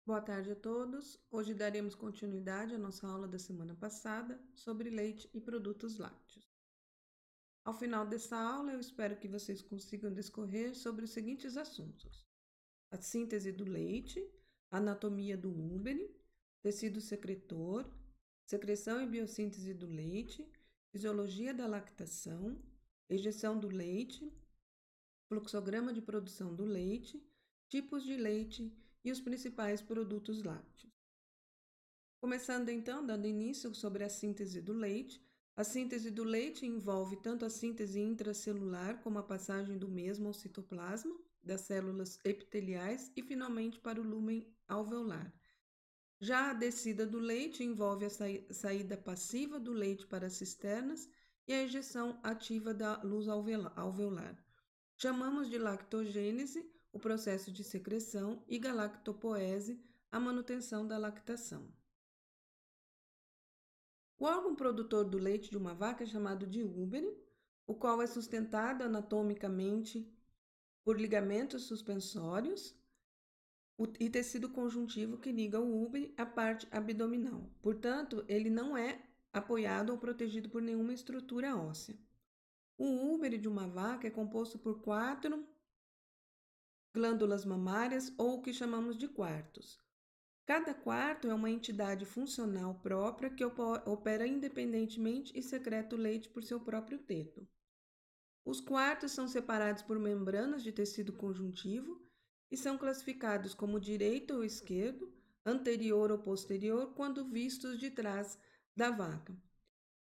Boa tarde a todos. Hoje daremos continuidade à nossa aula da semana passada sobre leite e produtos lácteos. Ao final dessa aula, eu espero que vocês consigam discorrer sobre os seguintes assuntos: a síntese do leite, a anatomia do úbere, tecido secretor, secreção e biossíntese do leite, fisiologia da lactação, ejeção do leite, fluxograma de produção do leite, tipos de leite e os principais produtos lácteos. Começando então, dando início sobre a síntese do leite. A síntese do leite envolve tanto a síntese intracelular como a passagem do mesmo ao citoplasma, das células epiteliais e finalmente para o lúmen alveolar. Já a descida do leite envolve a saída passiva do leite para as cisternas e a ejeção ativa da luz alveolar. Chamamos de lactogênese o processo de secreção e galactopoese a manutenção da lactação. O órgão produtor do leite de uma vaca é chamado de úbere, o qual é sustentado anatomicamente por ligamentos suspensórios e tecido conjuntivo que liga o úbere à parte abdominal. Portanto, ele não é apoiado ou protegido por nenhuma estrutura óssea. O úbere de uma vaca é composto por 4 glândulas mamárias, ou o que chamamos de quartos. Cada quarto é uma entidade funcional própria que opera independentemente e secreta o leite por seu próprio teto. Os quartos são separados por membranas de tecido conjuntivo e são classificados como direito ou esquerdo, anterior ou posterior, quando vistos de trás da vaca.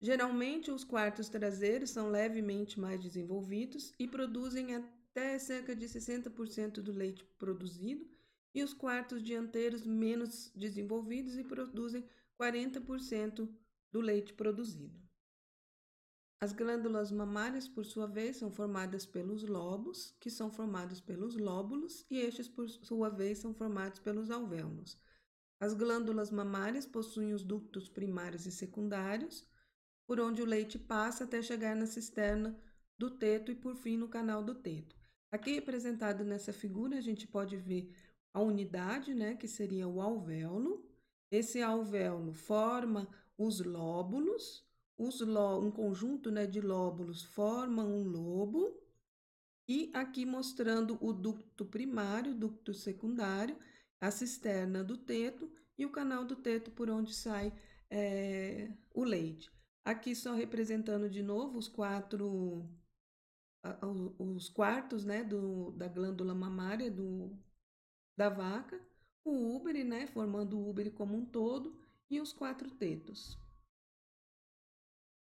Geralmente, os quartos traseiros são levemente mais desenvolvidos e produzem até cerca de 60% do leite produzido, e os quartos dianteiros menos desenvolvidos e produzem 40% do leite produzido. As glândulas mamárias, por sua vez, são formadas pelos lobos, que são formados pelos lóbulos, e estes, por sua vez, são formados pelos alvéolos. As glândulas mamárias possuem os ductos primários e secundários, por onde o leite passa até chegar na cisterna do teto e, por fim, no canal do teto. Aqui representado nessa figura, a gente pode ver a unidade, que seria o alvéolo. Esse alvéolo forma os lóbulos, um conjunto de lóbulos forma um lobo, e aqui mostrando o ducto primário, ducto secundário, a cisterna do teto e o canal do teto por onde sai o leite. Aqui só representando de novo os quartos da glândula mamária da vaca, o úbere, formando o úbere como um todo, e os 4 tetos.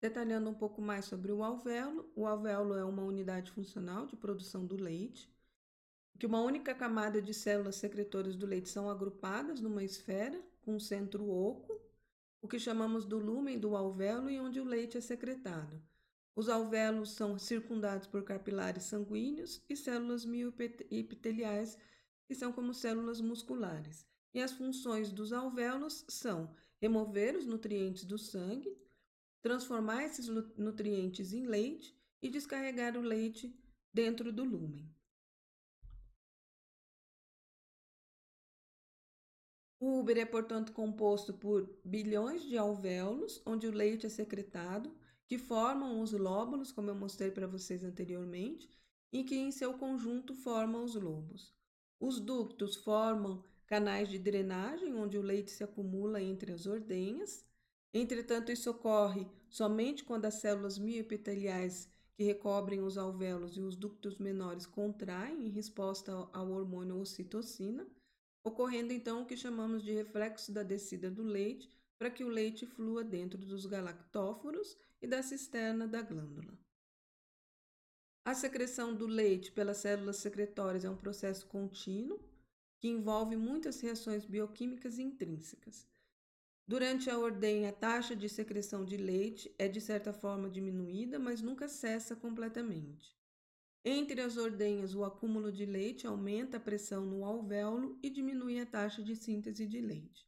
Detalhando um pouco mais sobre o alvéolo é uma unidade funcional de produção do leite, que uma única camada de células secretoras do leite são agrupadas numa esfera com um centro oco, o que chamamos do lúmen do alvéolo, e onde o leite é secretado. Os alvéolos são circundados por capilares sanguíneos e células mioepiteliais, que são como células musculares. E as funções dos alvéolos são remover os nutrientes do sangue, transformar esses nutrientes em leite e descarregar o leite dentro do lúmen. O úbere é, portanto, composto por bilhões de alvéolos, onde o leite é secretado, que formam os lóbulos, como eu mostrei para vocês anteriormente, e que em seu conjunto formam os lobos. Os ductos formam canais de drenagem, onde o leite se acumula entre as ordenhas. Entretanto, isso ocorre somente quando as células mioepiteliais que recobrem os alvéolos e os ductos menores contraem em resposta ao hormônio ocitocina, ocorrendo então o que chamamos de reflexo da descida do leite, para que o leite flua dentro dos galactóforos e da cisterna da glândula. A secreção do leite pelas células secretórias é um processo contínuo que envolve muitas reações bioquímicas intrínsecas. Durante a ordenha, a taxa de secreção de leite é de certa forma diminuída, mas nunca cessa completamente. Entre as ordenhas, o acúmulo de leite aumenta a pressão no alvéolo e diminui a taxa de síntese de leite.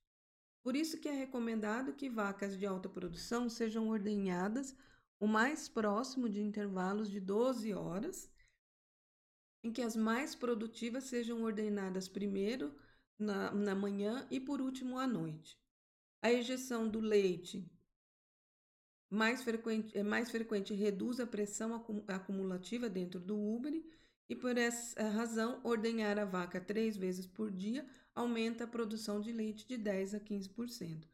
Por isso que é recomendado que vacas de alta produção sejam ordenhadas o mais próximo de intervalos de 12 horas, em que as mais produtivas sejam ordenadas primeiro na manhã e por último à noite. A ejeção do leite mais frequente reduz a pressão acumulativa dentro do úbere e por essa razão ordenhar a vaca 3 vezes por dia aumenta a produção de leite de 10 a 15%.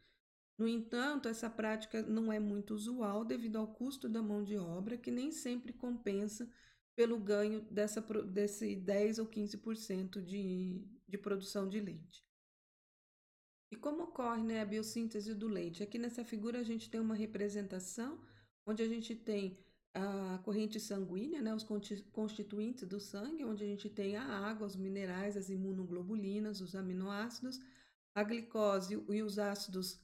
No entanto, essa prática não é muito usual devido ao custo da mão de obra, que nem sempre compensa pelo ganho desse 10 ou 15% de produção de leite. E como ocorre, né, a biossíntese do leite? Aqui nessa figura a gente tem uma representação onde a gente tem a corrente sanguínea, né, os constituintes do sangue, onde a gente tem a água, os minerais, as imunoglobulinas, os aminoácidos, a glicose e os ácidos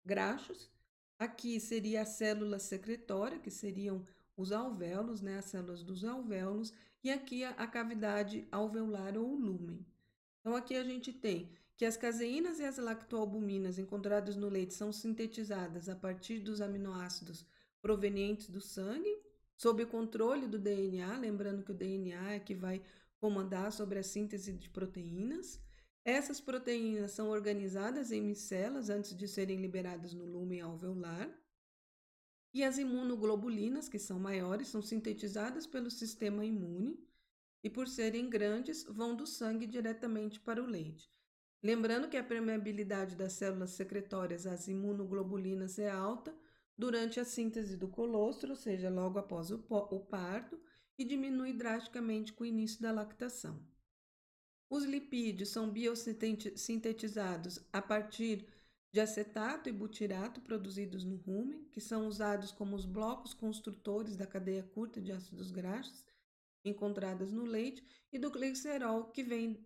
graxos. Aqui seria a célula secretória, que seriam os alvéolos, né, as células dos alvéolos, e aqui a cavidade alveolar ou o lúmen. Então, aqui a gente tem que as caseínas e as lactoalbuminas encontradas no leite são sintetizadas a partir dos aminoácidos provenientes do sangue, sob o controle do DNA, lembrando que o DNA é que vai comandar sobre a síntese de proteínas. Essas proteínas são organizadas em micelas antes de serem liberadas no lúmen alveolar. E as imunoglobulinas, que são maiores, são sintetizadas pelo sistema imune e, por serem grandes, vão do sangue diretamente para o leite. Lembrando que a permeabilidade das células secretórias às imunoglobulinas é alta durante a síntese do colostro, ou seja, logo após o parto, e diminui drasticamente com o início da lactação. Os lipídios são biossintetizados a partir de acetato e butirato produzidos no rumen, que são usados como os blocos construtores da cadeia curta de ácidos graxos encontradas no leite, e do glicerol, que vem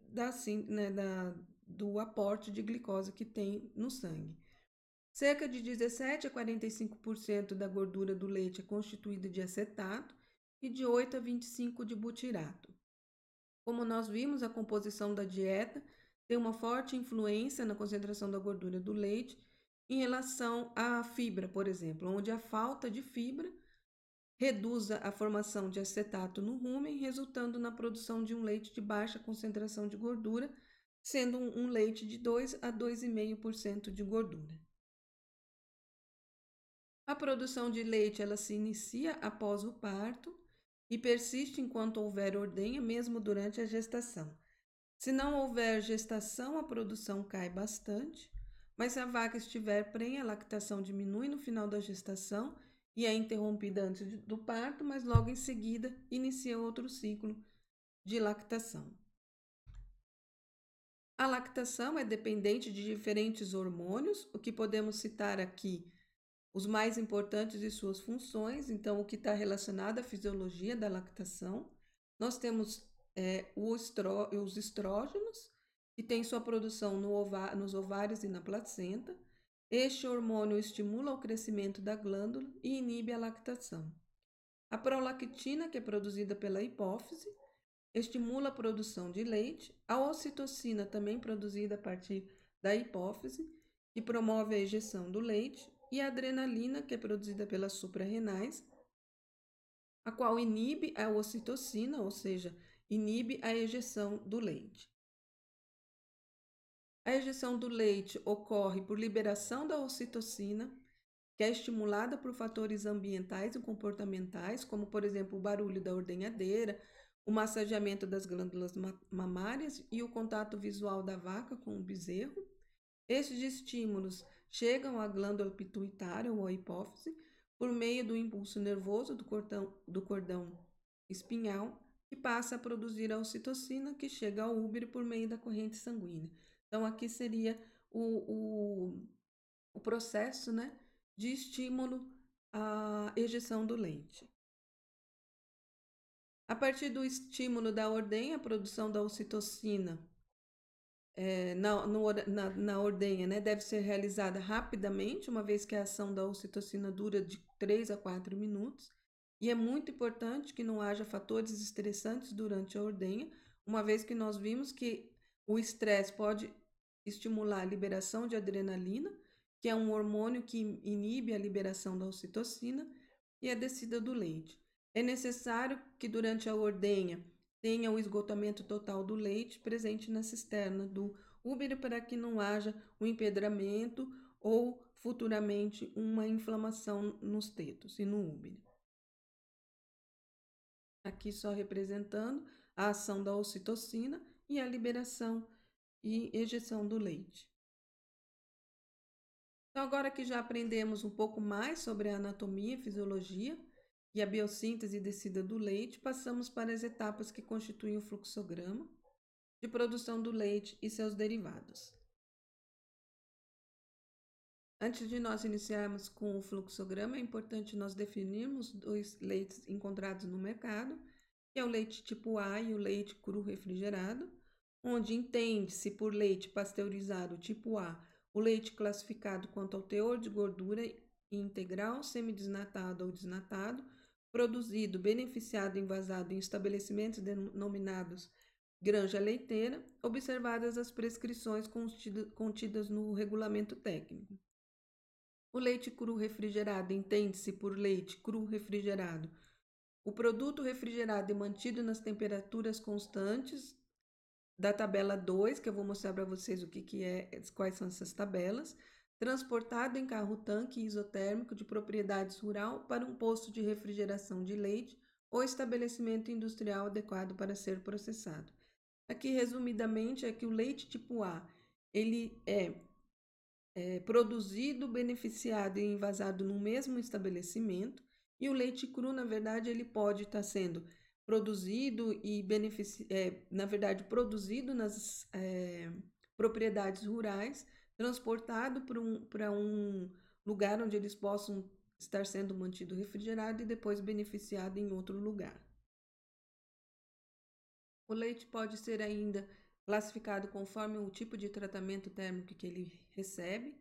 do aporte de glicose que tem no sangue. Cerca de 17 a 45% da gordura do leite é constituída de acetato e de 8 a 25% de butirato. Como nós vimos, a composição da dieta tem uma forte influência na concentração da gordura do leite em relação à fibra, por exemplo, onde a falta de fibra reduz a formação de acetato no rumen, resultando na produção de um leite de baixa concentração de gordura, sendo um leite de 2 a 2,5% de gordura. A produção de leite ela se inicia após o parto e persiste enquanto houver ordenha, mesmo durante a gestação. Se não houver gestação, a produção cai bastante, mas se a vaca estiver prenha, a lactação diminui no final da gestação e é interrompida antes do parto, mas logo em seguida inicia outro ciclo de lactação. A lactação é dependente de diferentes hormônios, o que podemos citar aqui os mais importantes e suas funções. Então, o que está relacionado à fisiologia da lactação. Nós temos os estrógenos, que tem sua produção nos ovários e na placenta. Este hormônio estimula o crescimento da glândula e inibe a lactação. A prolactina, que é produzida pela hipófise, estimula a produção de leite. A ocitocina, também produzida a partir da hipófise, que promove a ejeção do leite. E a adrenalina, que é produzida pelas suprarrenais, a qual inibe a ocitocina, ou seja, inibe a ejeção do leite. A ejeção do leite ocorre por liberação da ocitocina, que é estimulada por fatores ambientais e comportamentais, como, por exemplo, o barulho da ordenhadeira, o massageamento das glândulas mamárias e o contato visual da vaca com o bezerro. Estes estímulos chegam à glândula pituitária ou à hipófise por meio do impulso nervoso do cordão espinhal, que passa a produzir a ocitocina, que chega ao útero por meio da corrente sanguínea. Então, aqui seria o processo, né, de estímulo à ejeção do leite. A partir do estímulo da ordenha, a produção da ocitocina na ordenha, né, deve ser realizada rapidamente, uma vez que a ação da ocitocina dura de 3 a 4 minutos. E é muito importante que não haja fatores estressantes durante a ordenha, uma vez que nós vimos que o estresse pode estimular a liberação de adrenalina, que é um hormônio que inibe a liberação da ocitocina, e a descida do leite. É necessário que durante a ordenha tenha o esgotamento total do leite presente na cisterna do úbero para que não haja um empedramento ou futuramente uma inflamação nos tetos e no úbero. Aqui só representando a ação da ocitocina e a liberação e ejeção do leite. Então, agora que já aprendemos um pouco mais sobre a anatomia e fisiologia e a biossíntese e descida do leite, passamos para as etapas que constituem o fluxograma de produção do leite e seus derivados. Antes de nós iniciarmos com o fluxograma, é importante nós definirmos dois leites encontrados no mercado, que é o leite tipo A e o leite cru refrigerado, onde entende-se por leite pasteurizado tipo A o leite classificado quanto ao teor de gordura integral, semidesnatado ou desnatado, produzido, beneficiado e envasado em estabelecimentos denominados granja leiteira, observadas as prescrições contidas no regulamento técnico. O leite cru refrigerado entende-se por leite cru refrigerado o produto refrigerado e mantido nas temperaturas constantes da tabela 2, que eu vou mostrar para vocês quais são essas tabelas, transportado em carro-tanque isotérmico de propriedades rural para um posto de refrigeração de leite ou estabelecimento industrial adequado para ser processado. Aqui, resumidamente, é que o leite tipo A, ele é produzido, beneficiado e envasado no mesmo estabelecimento, e o leite cru, na verdade, ele pode estar sendo produzido e produzido nas propriedades rurais, transportado para um lugar onde eles possam estar sendo mantido refrigerado e depois beneficiado em outro lugar. O leite pode ser ainda classificado conforme o tipo de tratamento térmico que ele recebe.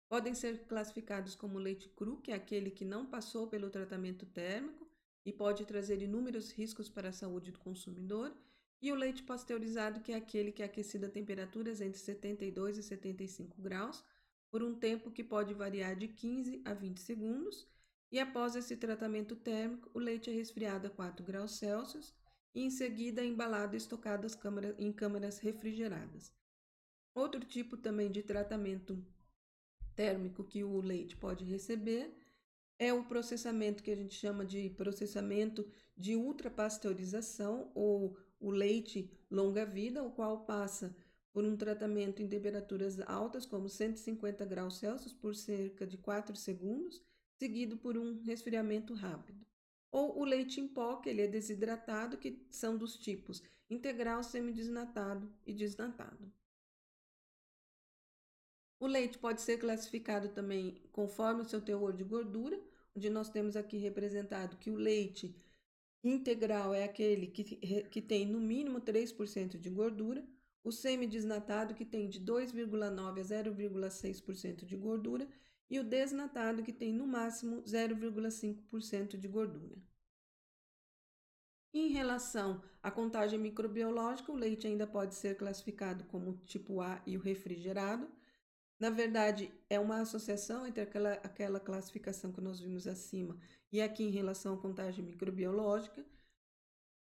Podem ser classificados como leite cru, que é aquele que não passou pelo tratamento térmico e pode trazer inúmeros riscos para a saúde do consumidor, e o leite pasteurizado, que é aquele que é aquecido a temperaturas entre 72 e 75 graus, por um tempo que pode variar de 15 a 20 segundos, e após esse tratamento térmico, o leite é resfriado a 4 graus Celsius e em seguida é embalado e estocado em câmaras refrigeradas. Outro tipo também de tratamento térmico que o leite pode receber é o processamento que a gente chama de processamento de ultrapasteurização ou o leite longa-vida, o qual passa por um tratamento em temperaturas altas, como 150 graus Celsius, por cerca de 4 segundos, seguido por um resfriamento rápido. Ou o leite em pó, que ele é desidratado, que são dos tipos integral, semidesnatado e desnatado. O leite pode ser classificado também conforme o seu teor de gordura, onde nós temos aqui representado que o leite integral é aquele que tem no mínimo 3% de gordura, o semidesnatado que tem de 2,9% a 0,6% de gordura e o desnatado que tem no máximo 0,5% de gordura. Em relação à contagem microbiológica, o leite ainda pode ser classificado como tipo A e o refrigerado. Na verdade, é uma associação entre aquela classificação que nós vimos acima e aqui em relação à contagem microbiológica,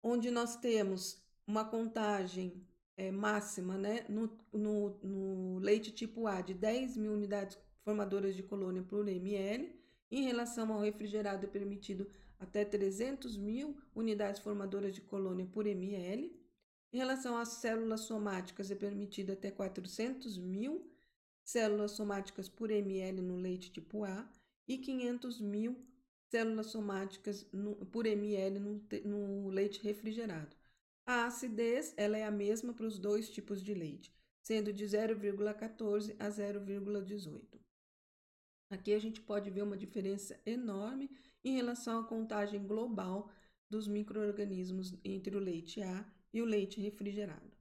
onde nós temos uma contagem máxima, né, no leite tipo A de 10.000 unidades formadoras de colônia por ml, em relação ao refrigerado é permitido até 300.000 unidades formadoras de colônia por ml, em relação às células somáticas é permitido até 400.000 células somáticas por ml no leite tipo A e 500.000 células somáticas por ml no leite refrigerado. A acidez ela é a mesma para os dois tipos de leite, sendo de 0,14 a 0,18. Aqui a gente pode ver uma diferença enorme em relação à contagem global dos micro-organismos entre o leite A e o leite refrigerado.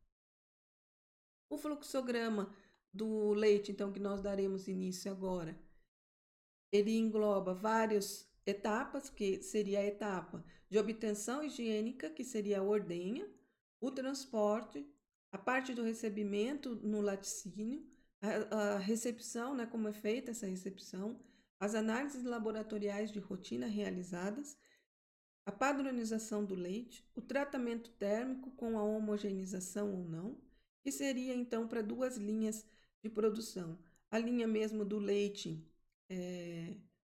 O fluxograma do leite, então, que nós daremos início agora, ele engloba várias etapas, que seria a etapa de obtenção higiênica, que seria a ordenha, o transporte, a parte do recebimento no laticínio, a recepção, né, como é feita essa recepção, as análises laboratoriais de rotina realizadas, a padronização do leite, o tratamento térmico com a homogeneização ou não, que seria então para duas linhas de produção. A linha mesmo do leite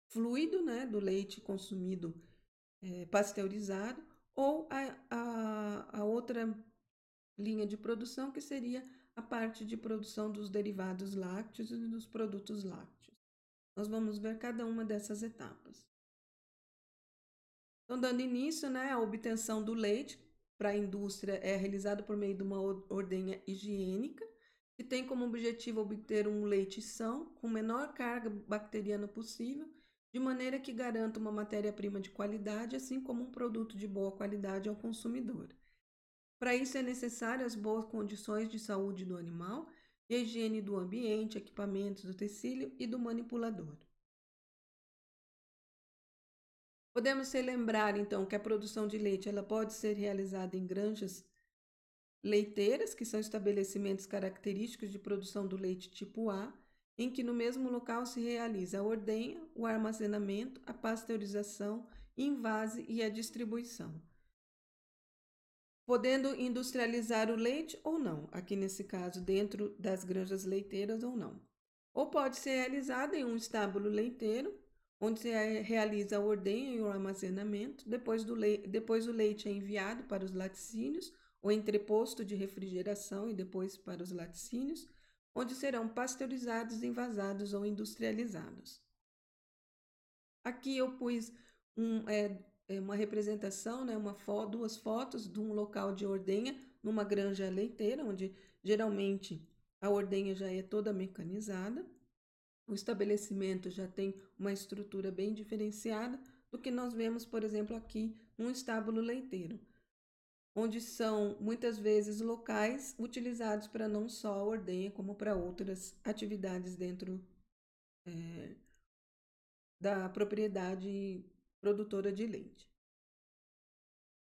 fluido, né, do leite consumido pasteurizado, ou a outra linha de produção, que seria a parte de produção dos derivados lácteos e dos produtos lácteos. Nós vamos ver cada uma dessas etapas. Então, dando início, né, a obtenção do leite para a indústria é realizada por meio de uma ordenha higiênica, que tem como objetivo obter um leite são, com menor carga bacteriana possível, de maneira que garanta uma matéria-prima de qualidade, assim como um produto de boa qualidade ao consumidor. Para isso é necessário as boas condições de saúde do animal e a higiene do ambiente, equipamentos do tecido e do manipulador. Podemos relembrar, então, que a produção de leite ela pode ser realizada em granjas leiteiras, que são estabelecimentos característicos de produção do leite tipo A, em que no mesmo local se realiza a ordenha, o armazenamento, a pasteurização, invase e a distribuição. Podendo industrializar o leite ou não, aqui nesse caso dentro das granjas leiteiras ou não. Ou pode ser realizada em um estábulo leiteiro, onde se realiza a ordenha e o armazenamento, depois o leite é enviado para os laticínios, o entreposto de refrigeração e depois para os laticínios, onde serão pasteurizados, envasados ou industrializados. Aqui eu pus uma representação, né, duas fotos de um local de ordenha numa granja leiteira, onde geralmente a ordenha já é toda mecanizada. O estabelecimento já tem uma estrutura bem diferenciada do que nós vemos, por exemplo, aqui num estábulo leiteiro, onde são muitas vezes locais utilizados para não só a ordenha, como para outras atividades dentro da propriedade produtora de leite.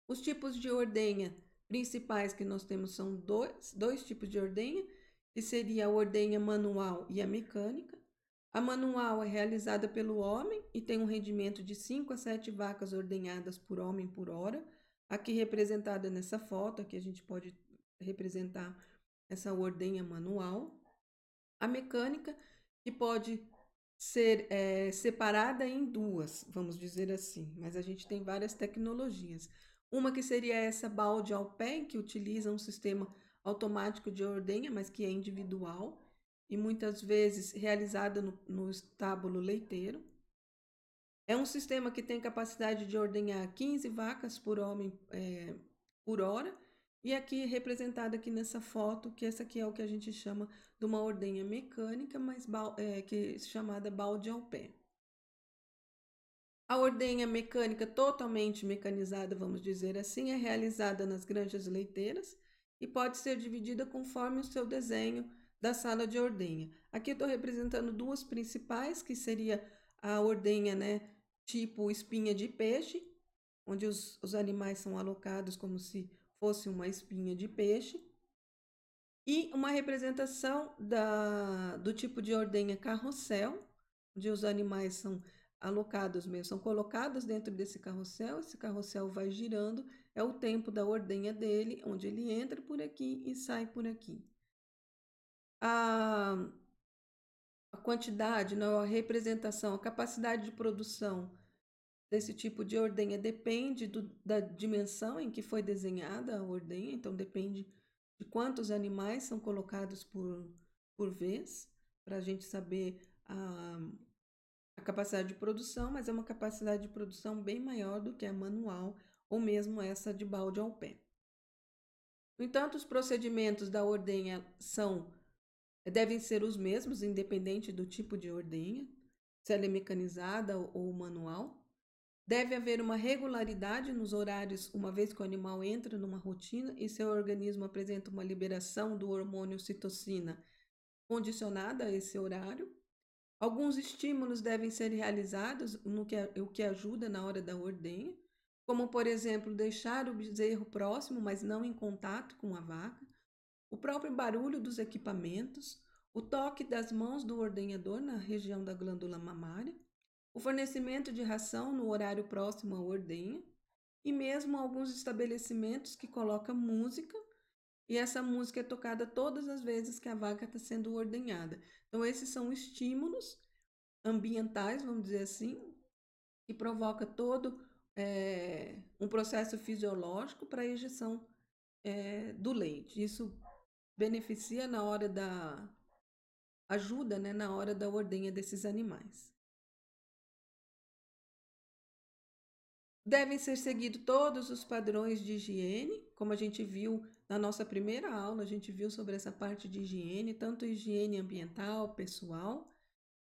Os tipos de ordenha principais que nós temos são dois tipos de ordenha, que seria a ordenha manual e a mecânica. A manual é realizada pelo homem e tem um rendimento de 5 a 7 vacas ordenhadas por homem por hora. Aqui representada nessa foto, aqui a gente pode representar essa ordenha manual. A mecânica, que pode ser separada em duas, vamos dizer assim, mas a gente tem várias tecnologias. Uma que seria essa balde ao pé, que utiliza um sistema automático de ordenha, mas que é individual e muitas vezes realizada no estábulo leiteiro. É um sistema que tem capacidade de ordenhar 15 vacas por homem por hora, e aqui representada aqui nessa foto, que essa aqui é o que a gente chama de uma ordenha mecânica, mas que é chamada balde ao pé. A ordenha mecânica totalmente mecanizada, vamos dizer assim, é realizada nas granjas leiteiras e pode ser dividida conforme o seu desenho da sala de ordenha. Aqui eu estou representando duas principais, que seria a ordenha, né, tipo espinha de peixe, onde os animais são alocados como se fosse uma espinha de peixe, e uma representação do tipo de ordenha carrossel, onde os animais são alocados mesmo, são colocados dentro desse carrossel, esse carrossel vai girando, é o tempo da ordenha dele, onde ele entra por aqui e sai por aqui. A quantidade, a representação, a capacidade de produção desse tipo de ordenha depende da dimensão em que foi desenhada a ordenha, então depende de quantos animais são colocados por vez, para a gente saber a capacidade de produção, mas é uma capacidade de produção bem maior do que a manual ou mesmo essa de balde ao pé. No entanto, os procedimentos da ordenha devem ser os mesmos, independente do tipo de ordenha, se ela é mecanizada ou manual. Deve haver uma regularidade nos horários, uma vez que o animal entra numa rotina e seu organismo apresenta uma liberação do hormônio citocina condicionada a esse horário. Alguns estímulos devem ser realizados, o que ajuda na hora da ordenha, como, por exemplo, deixar o bezerro próximo, mas não em contato com a vaca, o próprio barulho dos equipamentos, o toque das mãos do ordenhador na região da glândula mamária, o fornecimento de ração no horário próximo à ordenha, e mesmo alguns estabelecimentos que colocam música, e essa música é tocada todas as vezes que a vaca está sendo ordenhada. Então, esses são estímulos ambientais, vamos dizer assim, que provoca todo um processo fisiológico para a ejeção do leite. Isso beneficia na hora da ajuda, né, na hora da ordenha desses animais. Devem ser seguidos todos os padrões de higiene, como a gente viu na nossa primeira aula, a gente viu sobre essa parte de higiene, tanto higiene ambiental, pessoal.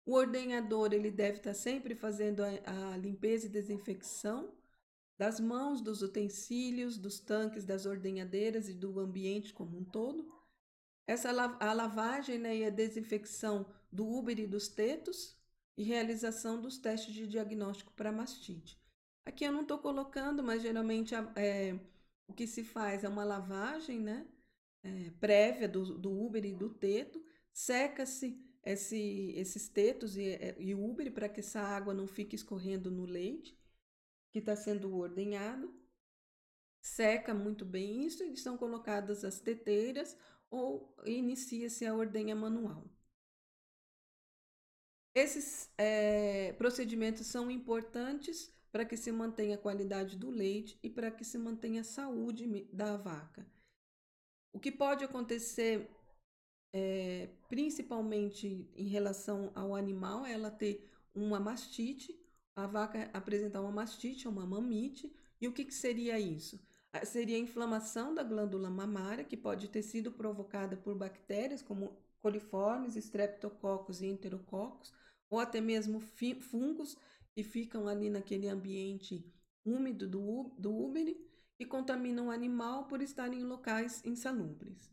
O ordenhador, ele deve estar sempre fazendo a limpeza e desinfecção das mãos, dos utensílios, dos tanques, das ordenhadeiras e do ambiente como um todo. A lavagem, né, e a desinfecção do úbere e dos tetos e realização dos testes de diagnóstico para mastite. Aqui eu não estou colocando, mas geralmente o que se faz é uma lavagem, né, prévia do úbere e do teto, seca-se esses tetos e úbere para que essa água não fique escorrendo no leite que está sendo ordenhado. Seca muito bem isso e são colocadas as teteiras ou inicia-se a ordenha manual. Esses procedimentos são importantes para que se mantenha a qualidade do leite e para que se mantenha a saúde da vaca. O que pode acontecer, principalmente em relação ao animal, é ela ter uma mastite, a vaca apresentar uma mastite, uma mamite. E o que seria isso? Seria a inflamação da glândula mamária, que pode ter sido provocada por bactérias como coliformes, streptococcus e enterococcus, ou até mesmo fungos que ficam ali naquele ambiente úmido do úbere e contaminam o animal por estarem em locais insalubres.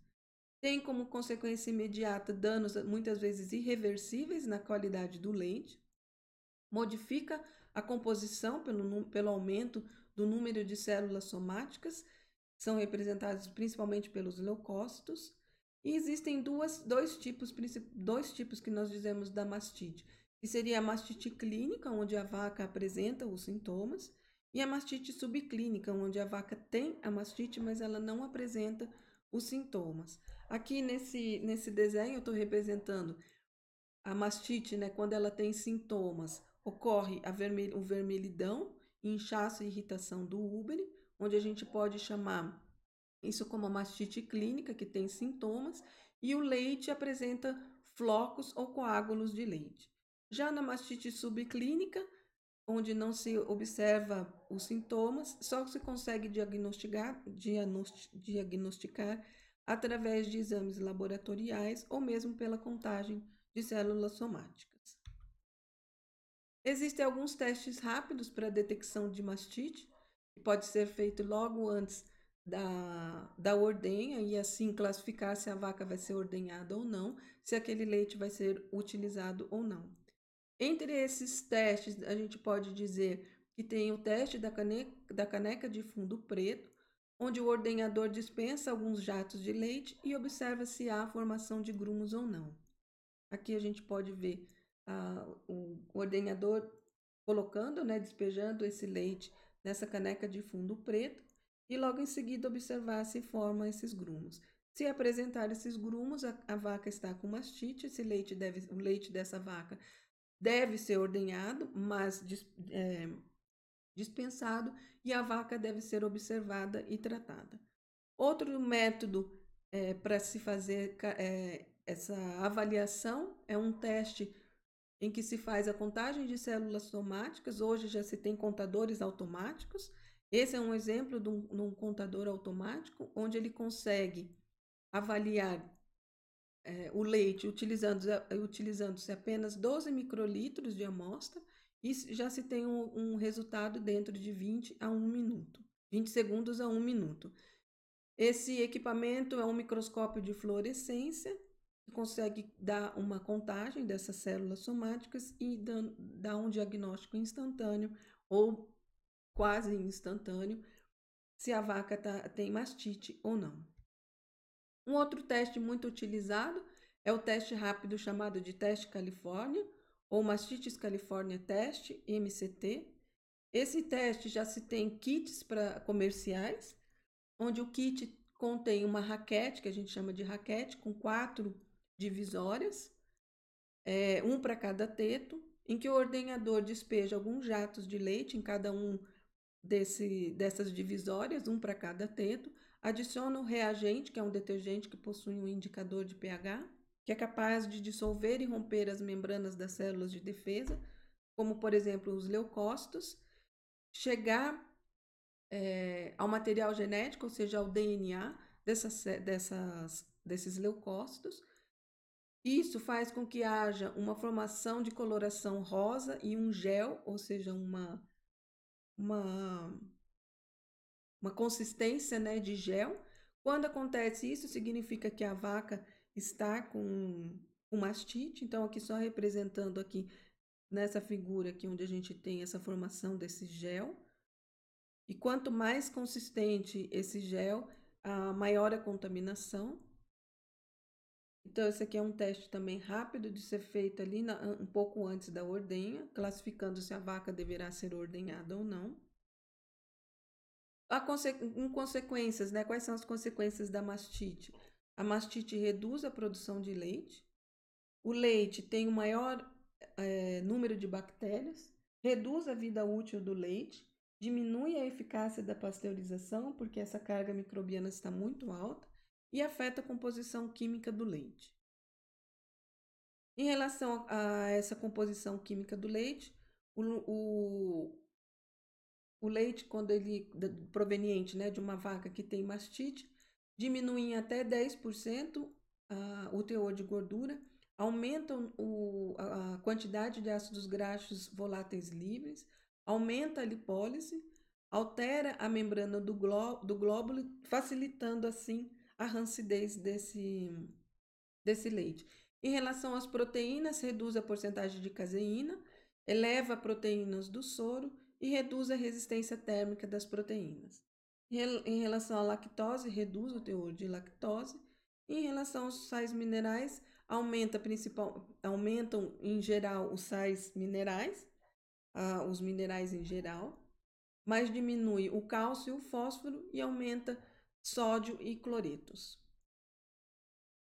Tem como consequência imediata danos muitas vezes irreversíveis na qualidade do leite, modifica a composição pelo aumento do número de células somáticas, são representadas principalmente pelos leucócitos, e existem dois tipos que nós dizemos da mastite, que seria a mastite clínica, onde a vaca apresenta os sintomas, e a mastite subclínica, onde a vaca tem a mastite, mas ela não apresenta os sintomas. Aqui nesse desenho eu estou representando a mastite, né, quando ela tem sintomas, ocorre o vermelhidão, inchaço e irritação do úbere, onde a gente pode chamar isso como a mastite clínica, que tem sintomas, e o leite apresenta flocos ou coágulos de leite. Já na mastite subclínica, onde não se observa os sintomas, só se consegue diagnosticar através de exames laboratoriais ou mesmo pela contagem de células somáticas. Existem alguns testes rápidos para a detecção de mastite, que pode ser feito logo antes da ordenha e assim classificar se a vaca vai ser ordenhada ou não, se aquele leite vai ser utilizado ou não. Entre esses testes, a gente pode dizer que tem o teste da caneca de fundo preto, onde o ordenhador dispensa alguns jatos de leite e observa se há formação de grumos ou não. Aqui a gente pode ver o ordenhador colocando, né, despejando esse leite nessa caneca de fundo preto e logo em seguida observar se formam esses grumos. Se apresentar esses grumos, a vaca está com mastite, o leite dessa vaca deve ser ordenhado, mas dispensado, e a vaca deve ser observada e tratada. Outro método para se fazer essa avaliação é um teste em que se faz a contagem de células somáticas. Hoje já se tem contadores automáticos. Esse é um exemplo de um contador automático, onde ele consegue avaliar o leite utilizando-se apenas 12 microlitros de amostra e já se tem um resultado dentro de 20 a 1 minuto, 20 segundos a 1 minuto. Esse equipamento é um microscópio de fluorescência que consegue dar uma contagem dessas células somáticas e dar um diagnóstico instantâneo ou quase instantâneo se a vaca tem mastite ou não. Um outro teste muito utilizado é o teste rápido chamado de teste Califórnia ou Mastitis California Test, MCT. Esse teste já se tem kits comerciais, onde o kit contém uma raquete, que a gente chama de raquete, com 4 divisórias, um para cada teto, em que o ordenhador despeja alguns jatos de leite em cada um dessas divisórias, um para cada teto, adiciona o reagente, que é um detergente que possui um indicador de pH, que é capaz de dissolver e romper as membranas das células de defesa, como por exemplo os leucócitos, chegar ao material genético, ou seja, ao DNA desses leucócitos. Isso faz com que haja uma formação de coloração rosa e um gel, ou seja, uma, uma consistência, né, de gel. Quando acontece isso, significa que a vaca está com mastite. Então, aqui só representando aqui nessa figura aqui onde a gente tem essa formação desse gel. E quanto mais consistente esse gel, maior a contaminação. Então, esse aqui é um teste também rápido de ser feito ali um pouco antes da ordenha, classificando se a vaca deverá ser ordenhada ou não. Em consequências, né? Quais são as consequências da mastite? A mastite reduz a produção de leite, o leite tem um maior número de bactérias, reduz a vida útil do leite, diminui a eficácia da pasteurização, porque essa carga microbiana está muito alta, e afeta a composição química do leite. Em relação a essa composição química do leite, o leite, quando ele proveniente, né, de uma vaca que tem mastite, diminui em até 10% o teor de gordura, aumenta a quantidade de ácidos graxos voláteis livres, aumenta a lipólise, altera a membrana do glóbulo, facilitando assim a rancidez desse leite. Em relação às proteínas, reduz a porcentagem de caseína, eleva proteínas do soro e reduz a resistência térmica das proteínas. Em relação à lactose, reduz o teor de lactose. Em relação aos sais minerais, aumentam em geral os sais minerais, os minerais em geral, mas diminui o cálcio e o fósforo e aumenta sódio e cloretos.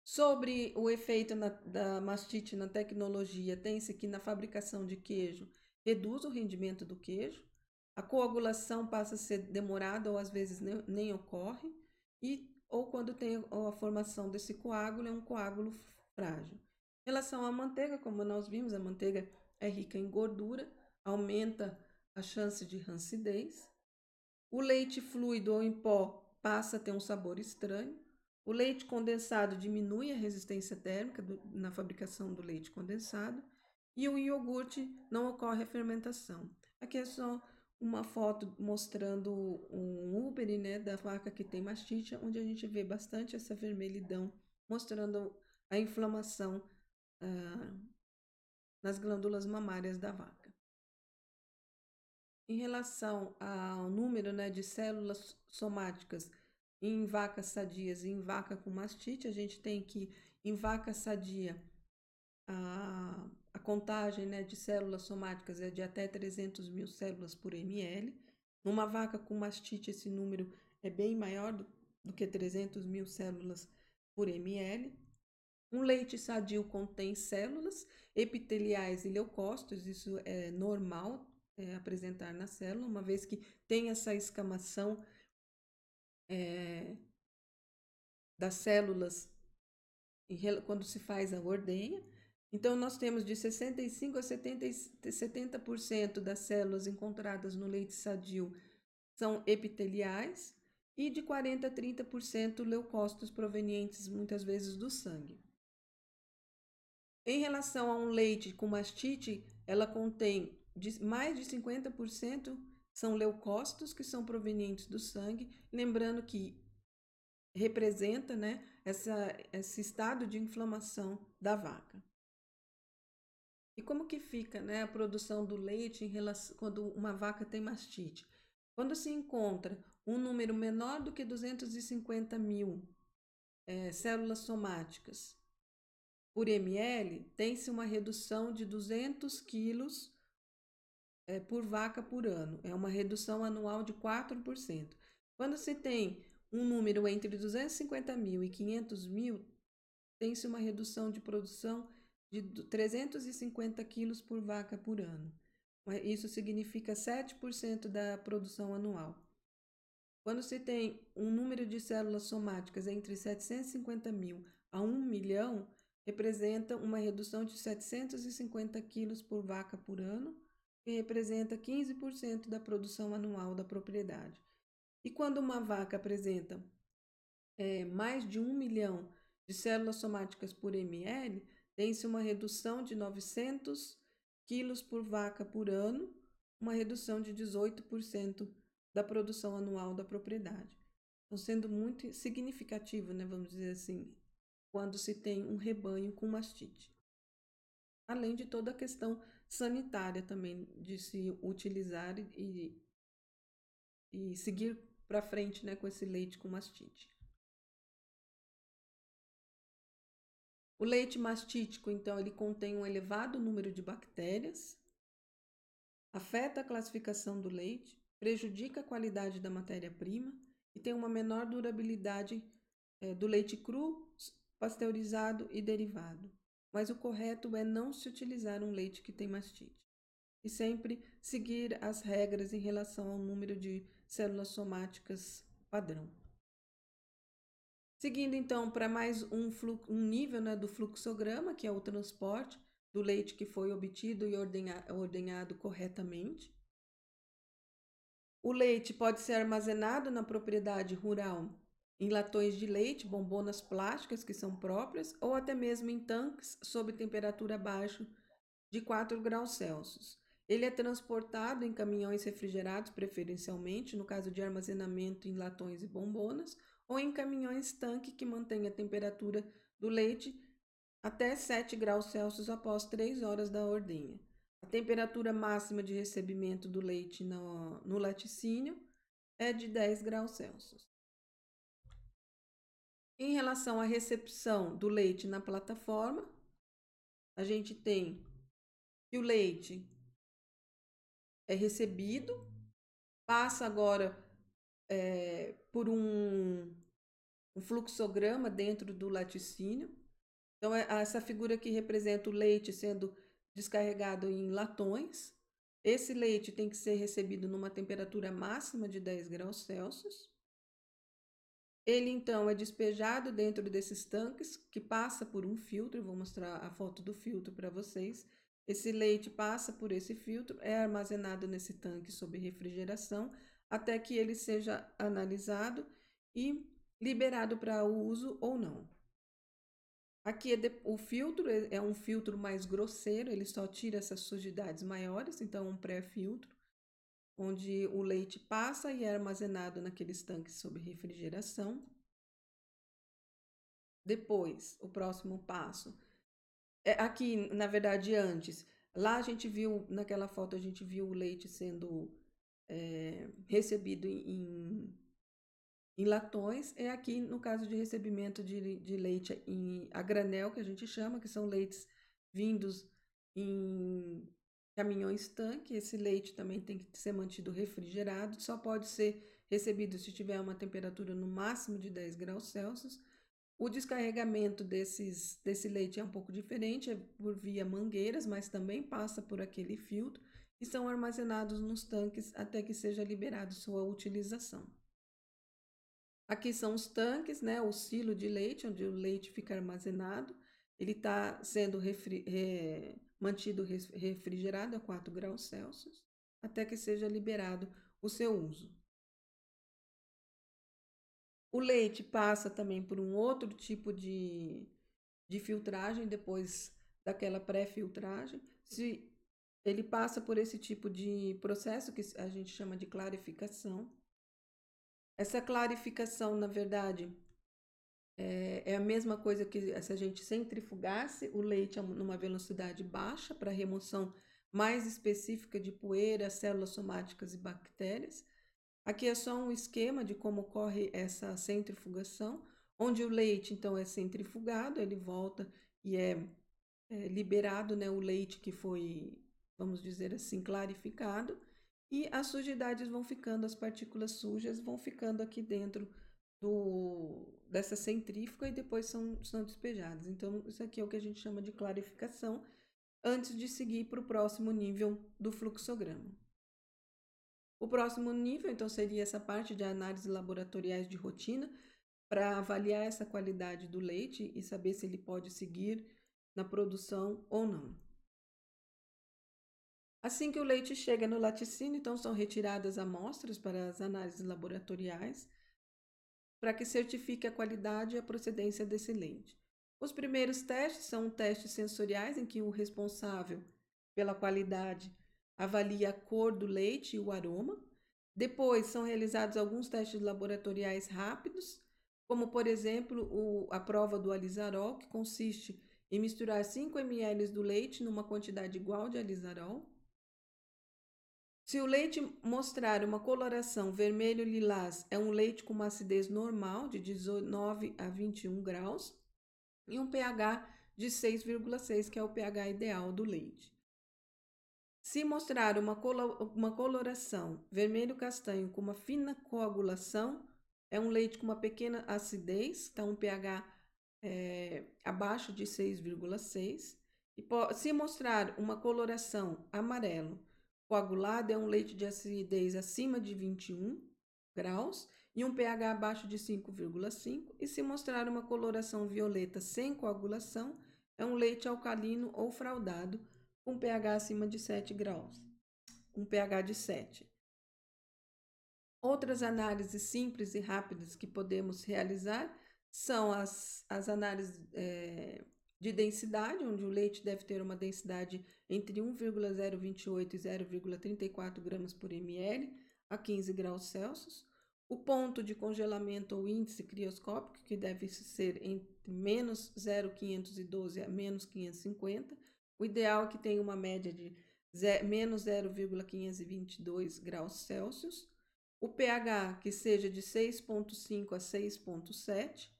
Sobre o efeito da mastite na tecnologia, tem-se que na fabricação de queijo reduz o rendimento do queijo, a coagulação passa a ser demorada ou às vezes nem ocorre, ou quando tem a formação desse coágulo, é um coágulo frágil. Em relação à manteiga, como nós vimos, a manteiga é rica em gordura, aumenta a chance de rancidez. O leite fluido ou em pó passa a ter um sabor estranho. O leite condensado diminui a resistência térmica na fabricação do leite condensado. E o iogurte não ocorre a fermentação. Aqui é só uma foto mostrando um úbere, né, da vaca que tem mastite, onde a gente vê bastante essa vermelhidão, mostrando a inflamação nas glândulas mamárias da vaca. Em relação ao número, né, de células somáticas em vacas sadias e em vaca com mastite, a gente tem que em vaca sadia a contagem, né, de células somáticas é de até 300 mil células por ml. Numa vaca com mastite, esse número é bem maior do que 300 mil células por ml. Um leite sadio contém células epiteliais e leucócitos, isso é normal apresentar na célula, uma vez que tem essa escamação das células quando se faz a ordenha. Então, nós temos de 65% a 70% das células encontradas no leite sadio são epiteliais e de 40% a 30% leucócitos provenientes muitas vezes do sangue. Em relação a um leite com mastite, ela contém mais de 50% são leucócitos que são provenientes do sangue, lembrando que representa, né, esse estado de inflamação da vaca. E como que fica, né, a produção do leite quando uma vaca tem mastite? Quando se encontra um número menor do que 250 mil células somáticas por ml, tem-se uma redução de 200 quilos por vaca por ano. É uma redução anual de 4%. Quando se tem um número entre 250 mil e 500 mil, tem-se uma redução de produção de 350 quilos por vaca por ano. Isso significa 7% da produção anual. Quando se tem um número de células somáticas entre 750 mil a 1 milhão, representa uma redução de 750 quilos por vaca por ano, que representa 15% da produção anual da propriedade. E quando uma vaca apresenta mais de 1 milhão de células somáticas por ml, tem-se uma redução de 900 quilos por vaca por ano, uma redução de 18% da produção anual da propriedade. Então, sendo muito significativo, né, vamos dizer assim, quando se tem um rebanho com mastite. Além de toda a questão sanitária também, de se utilizar e seguir para frente, né, com esse leite com mastite. O leite mastítico, então, ele contém um elevado número de bactérias, afeta a classificação do leite, prejudica a qualidade da matéria-prima e tem uma menor durabilidade do leite cru, pasteurizado e derivado. Mas o correto é não se utilizar um leite que tem mastite. E sempre seguir as regras em relação ao número de células somáticas padrão. Seguindo então para mais um nível, né, do fluxograma, que é o transporte do leite que foi obtido e ordenhado corretamente. O leite pode ser armazenado na propriedade rural em latões de leite, bombonas plásticas que são próprias, ou até mesmo em tanques sob temperatura abaixo de 4 graus Celsius. Ele é transportado em caminhões refrigerados, preferencialmente, no caso de armazenamento em latões e bombonas, ou em caminhões-tanque que mantêm a temperatura do leite até 7 graus Celsius após 3 horas da ordenha. A temperatura máxima de recebimento do leite no laticínio é de 10 graus Celsius. Em relação à recepção do leite na plataforma, a gente tem que o leite é recebido, passa agora por um fluxograma dentro do laticínio. Então, essa figura aqui representa o leite sendo descarregado em latões. Esse leite tem que ser recebido numa temperatura máxima de 10 graus Celsius. Ele, então, é despejado dentro desses tanques, que passa por um filtro. Eu vou mostrar a foto do filtro para vocês. Esse leite passa por esse filtro, é armazenado nesse tanque sob refrigeração, até que ele seja analisado e liberado para uso ou não. Aqui o filtro é um filtro mais grosseiro, ele só tira essas sujidades maiores, então um pré-filtro, onde o leite passa e é armazenado naqueles tanques sob refrigeração. Depois, o próximo passo, aqui, na verdade, antes, lá a gente viu, naquela foto, a gente viu o leite sendo recebido em latões. É aqui no caso de recebimento de leite a granel, que a gente chama, que são leites vindos em caminhões-tanque. Esse leite também tem que ser mantido refrigerado, só pode ser recebido se tiver uma temperatura no máximo de 10 graus Celsius. O descarregamento desse leite é um pouco diferente, é por via mangueiras, mas também passa por aquele filtro e são armazenados nos tanques até que seja liberado sua utilização. Aqui são os tanques, né, o silo de leite, onde o leite fica armazenado. Ele está sendo mantido refrigerado a 4 graus Celsius, até que seja liberado o seu uso. O leite passa também por um outro tipo de filtragem, depois daquela pré-filtragem. Se ele passa por esse tipo de processo que a gente chama de clarificação. Essa clarificação, na verdade, é a mesma coisa que se a gente centrifugasse o leite numa velocidade baixa para remoção mais específica de poeira, células somáticas e bactérias. Aqui é só um esquema de como ocorre essa centrifugação, onde o leite, então, é centrifugado, ele volta e é liberado, né, o leite que foi vamos dizer assim, clarificado, e as sujidades vão ficando, as partículas sujas vão ficando aqui dentro dessa centrífuga e depois são despejadas. Então, isso aqui é o que a gente chama de clarificação, antes de seguir para o próximo nível do fluxograma. O próximo nível, então, seria essa parte de análises laboratoriais de rotina, para avaliar essa qualidade do leite e saber se ele pode seguir na produção ou não. Assim que o leite chega no laticínio, então são retiradas amostras para as análises laboratoriais, para que certifique a qualidade e a procedência desse leite. Os primeiros testes são testes sensoriais, em que o responsável pela qualidade avalia a cor do leite e o aroma. Depois são realizados alguns testes laboratoriais rápidos, como por exemplo a prova do alizarol, que consiste em misturar 5 ml do leite numa quantidade igual de alizarol. Se o leite mostrar uma coloração vermelho-lilás, é um leite com uma acidez normal de 19 a 21 graus e um pH de 6,6, que é o pH ideal do leite. Se mostrar uma coloração vermelho-castanho com uma fina coagulação, é um leite com uma pequena acidez, então um pH abaixo de 6,6. E se mostrar uma coloração amarelo coagulado, é um leite de acidez acima de 21 graus e um pH abaixo de 5,5. E se mostrar uma coloração violeta sem coagulação, é um leite alcalino ou fraldado, com pH acima de 7 graus, um pH de 7. Outras análises simples e rápidas que podemos realizar são as análises de densidade, onde o leite deve ter uma densidade entre 1,028 e 0,34 gramas por ml a 15 graus Celsius. O ponto de congelamento ou índice crioscópico, que deve ser entre menos 0,512 a menos 550. O ideal é que tenha uma média de menos 0,522 graus Celsius. O pH que seja de 6,5 a 6,7.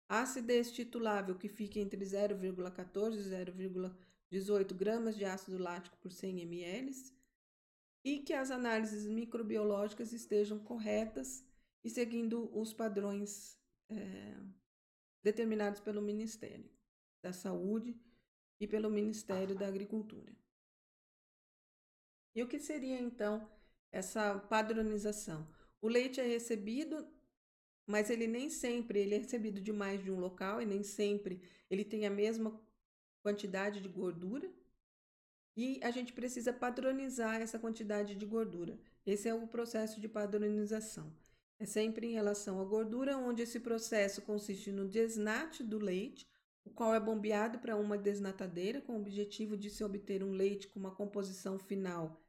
A acidez titulável que fique entre 0,14 e 0,18 gramas de ácido lático por 100 ml. E que as análises microbiológicas estejam corretas e seguindo os padrões determinados pelo Ministério da Saúde e pelo Ministério da Agricultura. E o que seria, então, essa padronização? O leite é recebido, mas ele nem sempre ele é recebido de mais de um local e nem sempre ele tem a mesma quantidade de gordura. E a gente precisa padronizar essa quantidade de gordura. Esse é o processo de padronização. É sempre em relação à gordura, onde esse processo consiste no desnate do leite, o qual é bombeado para uma desnatadeira com o objetivo de se obter um leite com uma composição final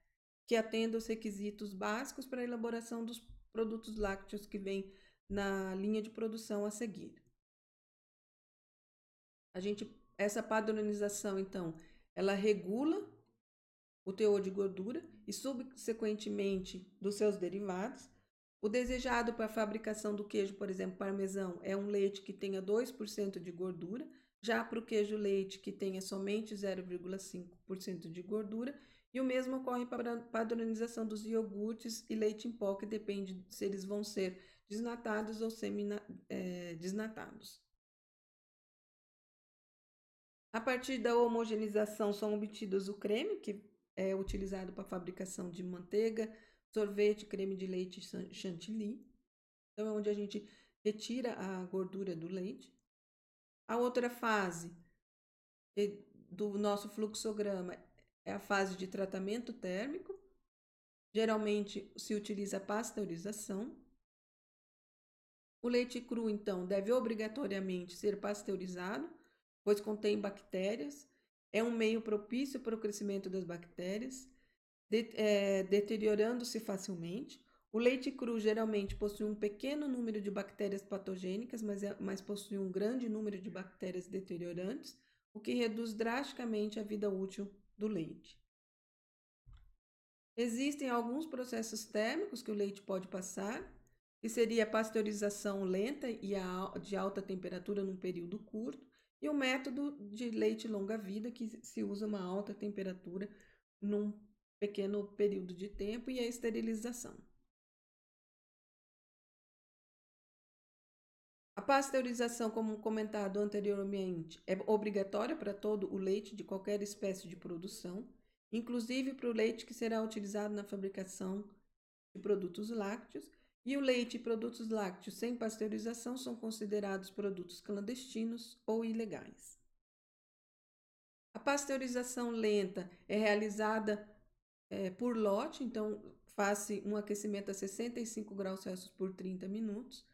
que atenda aos requisitos básicos para a elaboração dos produtos lácteos que vêm na linha de produção a seguir. Essa padronização, então, ela regula o teor de gordura e, subsequentemente, dos seus derivados. O desejado para a fabricação do queijo, por exemplo, parmesão, é um leite que tenha 2% de gordura. Já para o queijo leite, que tenha somente 0,5% de gordura. E o mesmo ocorre para a padronização dos iogurtes e leite em pó, que depende se eles vão ser desnatados ou semi-desnatados. A partir da homogeneização são obtidos o creme, que é utilizado para a fabricação de manteiga, sorvete, creme de leite chantilly. Então, é onde a gente retira a gordura do leite. A outra fase do nosso fluxograma é a fase de tratamento térmico. Geralmente se utiliza a pasteurização. O leite cru, então, deve obrigatoriamente ser pasteurizado, pois contém bactérias. É um meio propício para o crescimento das bactérias, deteriorando-se facilmente. O leite cru geralmente possui um pequeno número de bactérias patogênicas, mas possui um grande número de bactérias deteriorantes, o que reduz drasticamente a vida útil do leite. Existem alguns processos térmicos que o leite pode passar, que seria a pasteurização lenta e de alta temperatura num período curto, e o método de leite longa-vida, que se usa uma alta temperatura num pequeno período de tempo e a esterilização. A pasteurização, como comentado anteriormente, é obrigatória para todo o leite de qualquer espécie de produção, inclusive para o leite que será utilizado na fabricação de produtos lácteos, e o leite e produtos lácteos sem pasteurização são considerados produtos clandestinos ou ilegais. A pasteurização lenta é realizada por lote, então faz-se um aquecimento a 65 graus Celsius por 30 minutos.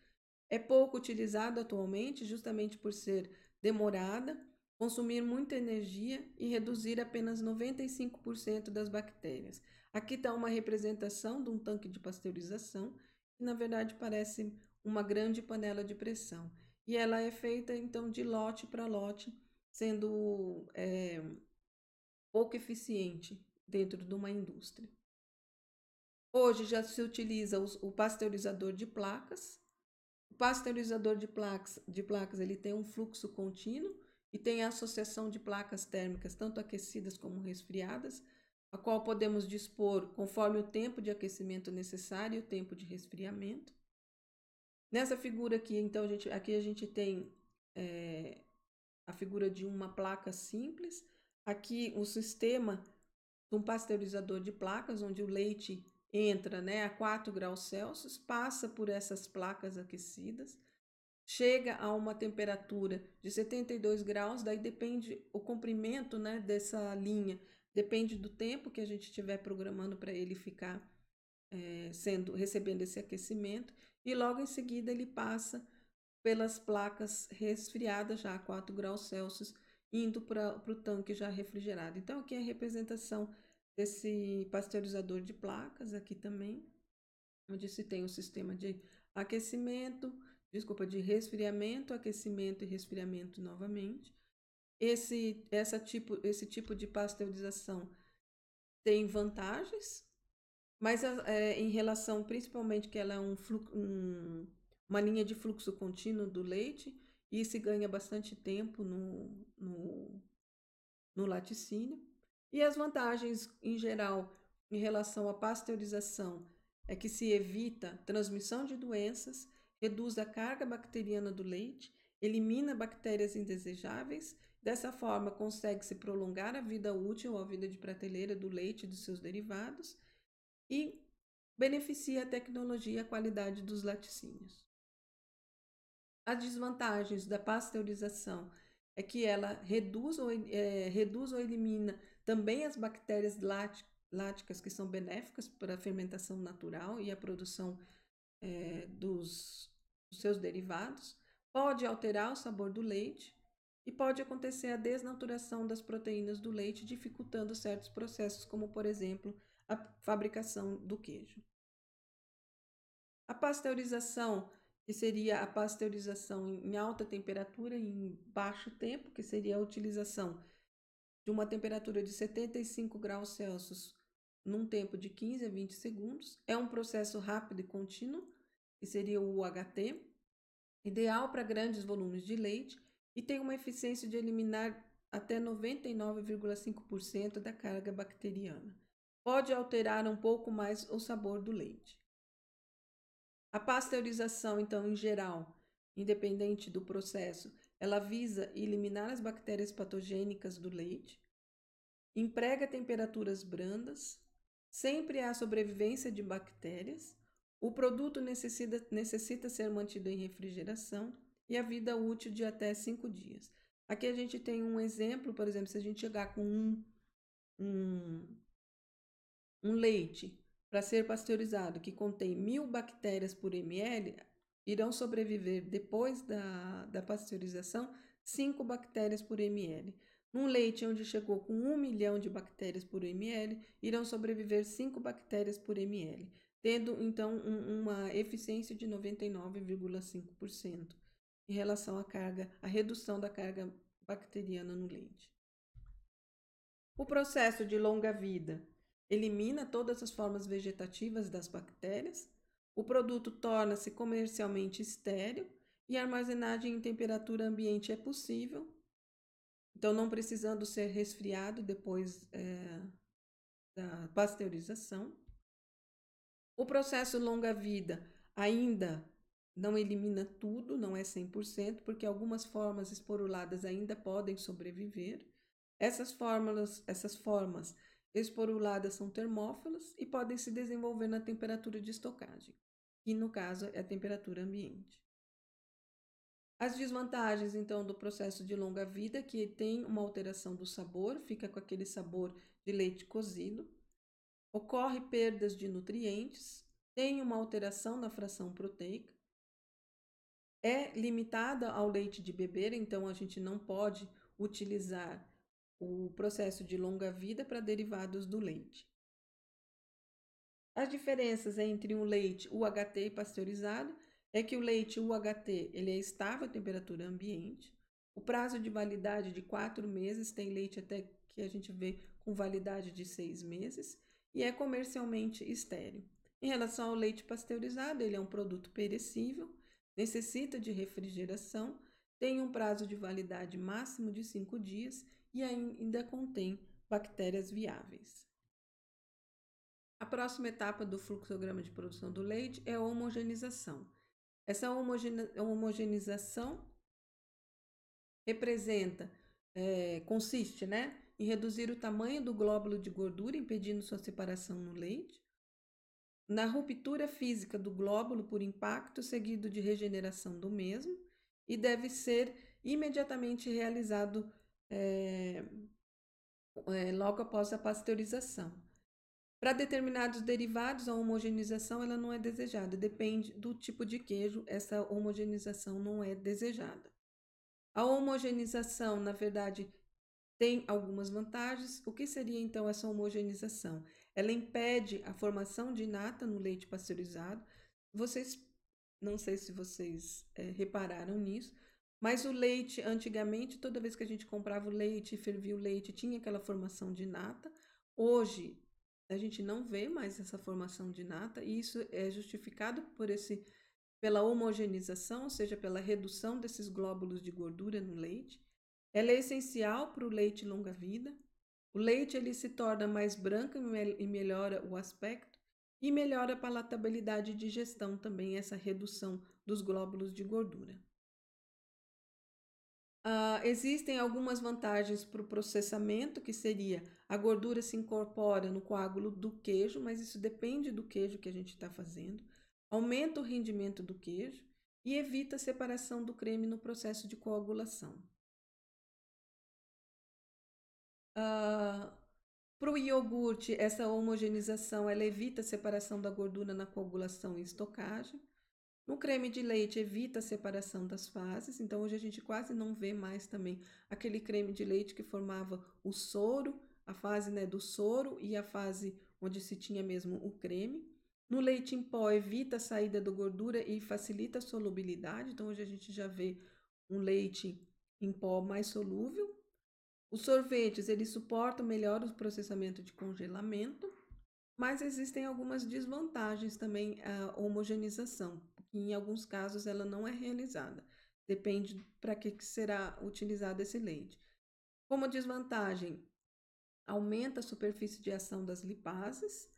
É pouco utilizado atualmente, justamente por ser demorada, consumir muita energia e reduzir apenas 95% das bactérias. Aqui está uma representação de um tanque de pasteurização, que na verdade parece uma grande panela de pressão. E ela é feita então de lote para lote, sendo pouco eficiente dentro de uma indústria. Hoje já se utiliza o pasteurizador de placas. O pasteurizador de placas ele tem um fluxo contínuo e tem a associação de placas térmicas, tanto aquecidas como resfriadas, a qual podemos dispor conforme o tempo de aquecimento necessário e o tempo de resfriamento. Nessa figura aqui, então, aqui a gente tem a figura de uma placa simples. Aqui o sistema de um pasteurizador de placas, onde o leite entra, né, a 4 graus Celsius, passa por essas placas aquecidas, chega a uma temperatura de 72 graus, daí depende o comprimento, né, dessa linha, depende do tempo que a gente estiver programando para ele ficar recebendo esse aquecimento, e logo em seguida ele passa pelas placas resfriadas já a 4 graus Celsius, indo para o tanque já refrigerado. Então aqui é a representação desse pasteurizador de placas aqui também, onde se tem o sistema de aquecimento, de resfriamento, aquecimento e resfriamento novamente. Esse tipo de pasteurização tem vantagens, mas em relação principalmente que ela é uma linha de fluxo contínuo do leite, e se ganha bastante tempo no laticínio. E as vantagens em geral em relação à pasteurização é que se evita transmissão de doenças, reduz a carga bacteriana do leite, elimina bactérias indesejáveis. Dessa forma, consegue-se prolongar a vida útil ou a vida de prateleira do leite e dos seus derivados, e beneficia a tecnologia e a qualidade dos laticínios. As desvantagens da pasteurização é que ela reduz ou elimina também as bactérias láticas, que são benéficas para a fermentação natural e a produção dos seus derivados, pode alterar o sabor do leite e pode acontecer a desnaturação das proteínas do leite, dificultando certos processos, como, por exemplo, a fabricação do queijo. A pasteurização, que seria a pasteurização em alta temperatura e em baixo tempo, que seria a utilização de uma temperatura de 75 graus Celsius num tempo de 15 a 20 segundos. É um processo rápido e contínuo, que seria o UHT, ideal para grandes volumes de leite, e tem uma eficiência de eliminar até 99,5% da carga bacteriana. Pode alterar um pouco mais o sabor do leite. A pasteurização, então, em geral, independente do processo, ela visa eliminar as bactérias patogênicas do leite, emprega temperaturas brandas, sempre há sobrevivência de bactérias, o produto necessita ser mantido em refrigeração e a vida útil de até 5 dias. Aqui a gente tem um exemplo, por exemplo, se a gente chegar com um leite para ser pasteurizado que contém 1000 bactérias por ml, irão sobreviver depois da pasteurização 5 bactérias por ml. Num leite onde chegou com 1 milhão de bactérias por ml, irão sobreviver 5 bactérias por ml, tendo então uma eficiência de 99,5% em relação à redução da carga bacteriana no leite. O processo de longa-vida elimina todas as formas vegetativas das bactérias, o produto torna-se comercialmente estéril e a armazenagem em temperatura ambiente é possível, então não precisando ser resfriado depois da pasteurização. O processo longa-vida ainda não elimina tudo, não é 100%, porque algumas formas esporuladas ainda podem sobreviver. Essas formas esporuladas são termófilas e podem se desenvolver na temperatura de estocagem, que no caso é a temperatura ambiente. As desvantagens, então, do processo de longa-vida, que tem uma alteração do sabor, fica com aquele sabor de leite cozido, ocorre perdas de nutrientes, tem uma alteração na fração proteica, é limitada ao leite de beber, então a gente não pode utilizar o processo de longa-vida para derivados do leite. As diferenças entre um leite UHT e pasteurizado é que o leite UHT ele é estável à temperatura ambiente, o prazo de validade de 4 meses, tem leite até que a gente vê com validade de 6 meses, e é comercialmente estéril. Em relação ao leite pasteurizado, ele é um produto perecível, necessita de refrigeração, tem um prazo de validade máximo de 5 dias e ainda contém bactérias viáveis. A próxima etapa do fluxograma de produção do leite é a homogeneização. Essa homogeneização consiste, em reduzir o tamanho do glóbulo de gordura, impedindo sua separação no leite, na ruptura física do glóbulo por impacto, seguido de regeneração do mesmo, e deve ser imediatamente realizado logo após a pasteurização. Para determinados derivados, a homogeneização ela não é desejada, depende do tipo de queijo, essa homogeneização não é desejada. A homogeneização, na verdade, tem algumas vantagens. O que seria então essa homogeneização? Ela impede a formação de nata no leite pasteurizado. Não sei se vocês repararam nisso, mas o leite, antigamente, toda vez que a gente comprava o leite e fervia o leite, tinha aquela formação de nata. Hoje, a gente não vê mais essa formação de nata, e isso é justificado pela homogeneização, ou seja, pela redução desses glóbulos de gordura no leite. Ela é essencial para o leite longa-vida. O leite ele se torna mais branco e melhora o aspecto, e melhora a palatabilidade e digestão também, essa redução dos glóbulos de gordura. Existem algumas vantagens para o processamento, que seria a gordura se incorpora no coágulo do queijo, mas isso depende do queijo que a gente está fazendo, aumenta o rendimento do queijo e evita a separação do creme no processo de coagulação. Para o iogurte, essa homogeneização ela evita a separação da gordura na coagulação e estocagem. No creme de leite, evita a separação das fases, então hoje a gente quase não vê mais também aquele creme de leite que formava o soro, a fase do soro e a fase onde se tinha mesmo o creme. No leite em pó, evita a saída da gordura e facilita a solubilidade, então hoje a gente já vê um leite em pó mais solúvel. Os sorvetes, eles suportam melhor o processamento de congelamento, mas existem algumas desvantagens também à homogeneização, que em alguns casos ela não é realizada. Depende para que será utilizado esse leite. Como desvantagem, aumenta a superfície de ação das lipases,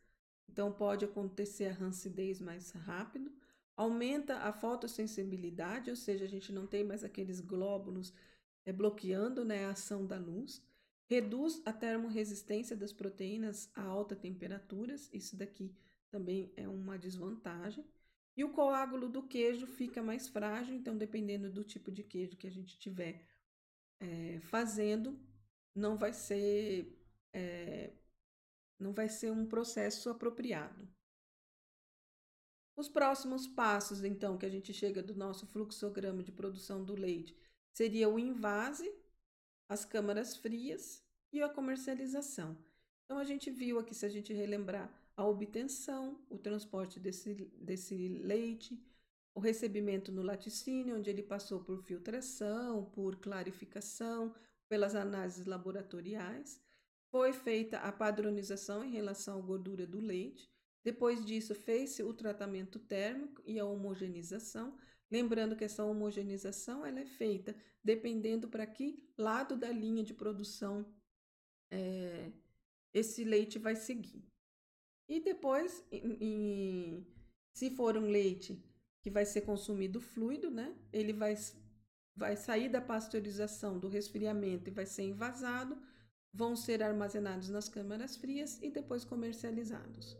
então pode acontecer a rancidez mais rápido. Aumenta a fotossensibilidade, ou seja, a gente não tem mais aqueles glóbulos bloqueando a ação da luz. Reduz a termorresistência das proteínas a altas temperaturas, isso daqui também é uma desvantagem. E o coágulo do queijo fica mais frágil, então dependendo do tipo de queijo que a gente estiver fazendo, não vai ser um processo apropriado. Os próximos passos, então, que a gente chega do nosso fluxograma de produção do leite, seria o invase, as câmaras frias e a comercialização. Então, a gente viu aqui, se a gente relembrar, a obtenção, o transporte desse leite, o recebimento no laticínio, onde ele passou por filtração, por clarificação, pelas análises laboratoriais. Foi feita a padronização em relação à gordura do leite. Depois disso, fez-se o tratamento térmico e a homogeneização. Lembrando que essa homogeneização ela é feita dependendo para que lado da linha de produção esse leite vai seguir. E depois, se for um leite que vai ser consumido fluido, né? Ele vai sair da pasteurização, do resfriamento e vai ser envasado, vão ser armazenados nas câmaras frias e depois comercializados.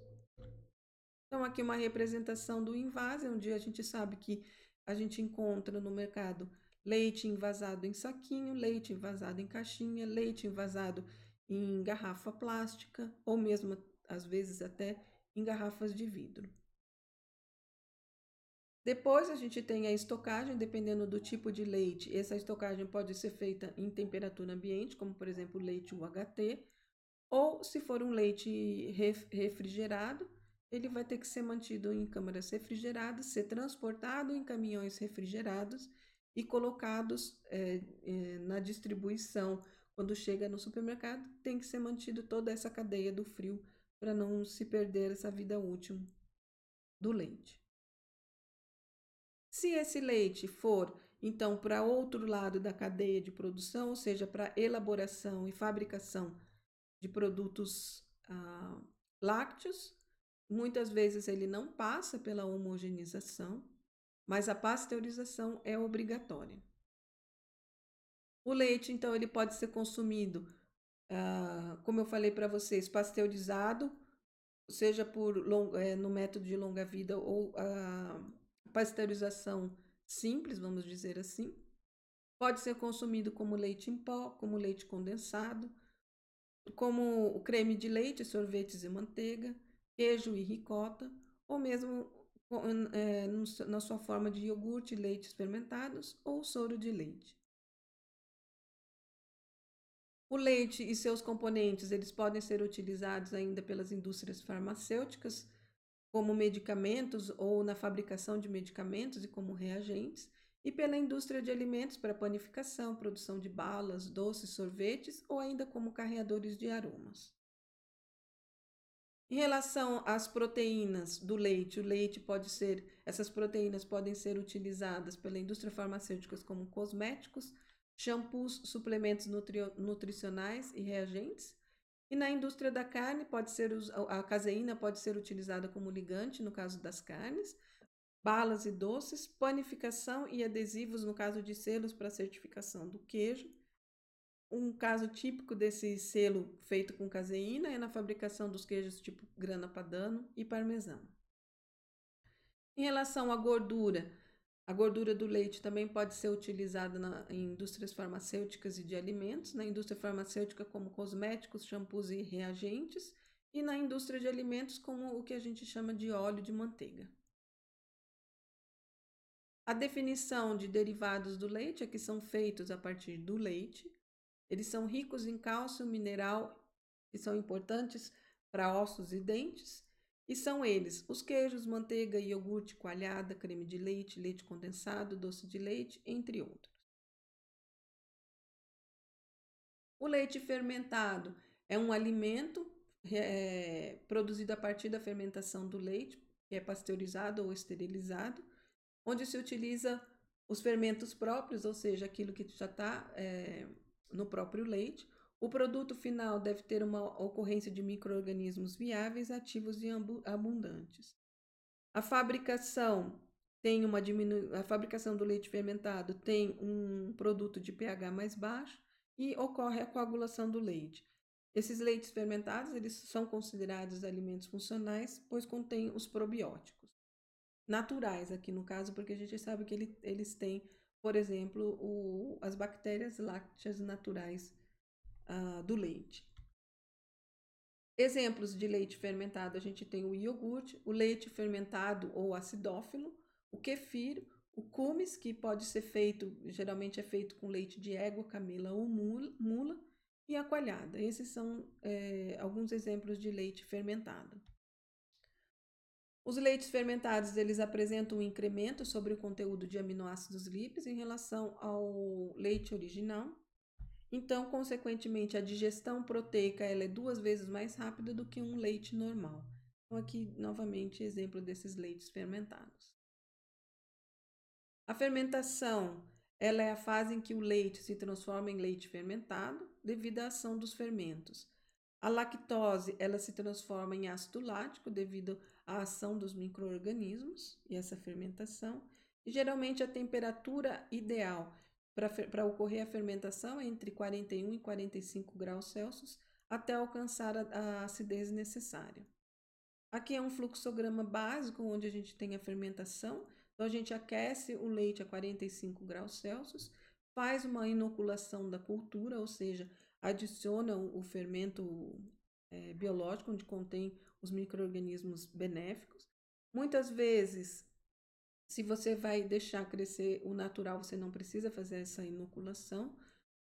Então, aqui uma representação do invase, onde a gente sabe que a gente encontra no mercado leite envasado em saquinho, leite envasado em caixinha, leite envasado em garrafa plástica, ou mesmo, às vezes, até em garrafas de vidro. Depois a gente tem a estocagem, dependendo do tipo de leite. Essa estocagem pode ser feita em temperatura ambiente, como por exemplo o leite UHT, ou se for um leite refrigerado, ele vai ter que ser mantido em câmaras refrigeradas, ser transportado em caminhões refrigerados e colocados na distribuição. Quando chega no supermercado, tem que ser mantido toda essa cadeia do frio para não se perder essa vida útil do leite. Se esse leite for, então, para outro lado da cadeia de produção, ou seja, para elaboração e fabricação de produtos lácteos, muitas vezes ele não passa pela homogeneização, mas a pasteurização é obrigatória. O leite, então, ele pode ser consumido, como eu falei para vocês, pasteurizado, seja no método de longa-vida ou a pasteurização simples, vamos dizer assim. Pode ser consumido como leite em pó, como leite condensado, como o creme de leite, sorvetes e manteiga, queijo e ricota, ou mesmo na sua forma de iogurte, leites fermentados ou soro de leite. O leite e seus componentes, eles podem ser utilizados ainda pelas indústrias farmacêuticas como medicamentos ou na fabricação de medicamentos e como reagentes, e pela indústria de alimentos para panificação, produção de balas, doces, sorvetes ou ainda como carreadores de aromas. Em relação às proteínas do leite, essas proteínas podem ser utilizadas pela indústria farmacêutica como cosméticos, shampoos, suplementos nutricionais e reagentes. E na indústria da carne, a caseína pode ser utilizada como ligante, no caso das carnes, balas e doces, panificação e adesivos, no caso de selos para certificação do queijo. Um caso típico desse selo feito com caseína é na fabricação dos queijos tipo grana padano e parmesão. Em relação à gordura, a gordura do leite também pode ser utilizada em indústrias farmacêuticas e de alimentos, na indústria farmacêutica como cosméticos, shampoos e reagentes, e na indústria de alimentos como o que a gente chama de óleo de manteiga. A definição de derivados do leite é que são feitos a partir do leite. Eles são ricos em cálcio mineral, que são importantes para ossos e dentes, e são eles os queijos, manteiga, iogurte, coalhada, creme de leite, leite condensado, doce de leite, entre outros. O leite fermentado é um alimento produzido a partir da fermentação do leite, que é pasteurizado ou esterilizado, onde se utiliza os fermentos próprios, ou seja, aquilo que já está no próprio leite. O produto final deve ter uma ocorrência de micro-organismos viáveis, ativos e abundantes. A fabricação a fabricação do leite fermentado tem um produto de pH mais baixo e ocorre a coagulação do leite. Esses leites fermentados, eles são considerados alimentos funcionais, pois contêm os probióticos naturais aqui no caso, porque a gente sabe que eles têm, por exemplo, as bactérias lácteas naturais do leite. Exemplos de leite fermentado, a gente tem o iogurte, o leite fermentado ou acidófilo, o kefir, o kumis, que pode ser feito, geralmente é feito com leite de égua, camela ou mula, e a coalhada. Esses são alguns exemplos de leite fermentado. Os leites fermentados, eles apresentam um incremento sobre o conteúdo de aminoácidos lípidos em relação ao leite original. Então, consequentemente, a digestão proteica ela é 2 vezes mais rápida do que um leite normal. Então, aqui, novamente, exemplo desses leites fermentados. A fermentação, ela é a fase em que o leite se transforma em leite fermentado devido à ação dos fermentos. A lactose, ela se transforma em ácido lático devido à ação dos micro-organismos e essa fermentação. E, geralmente, a temperatura ideal para ocorrer a fermentação é entre 41 e 45 graus Celsius até alcançar a acidez necessária. Aqui é um fluxograma básico onde a gente tem a fermentação. Então, a gente aquece o leite a 45 graus Celsius, faz uma inoculação da cultura, ou seja, adiciona o fermento biológico, onde contém os micro-organismos benéficos. Muitas vezes, se você vai deixar crescer o natural, você não precisa fazer essa inoculação.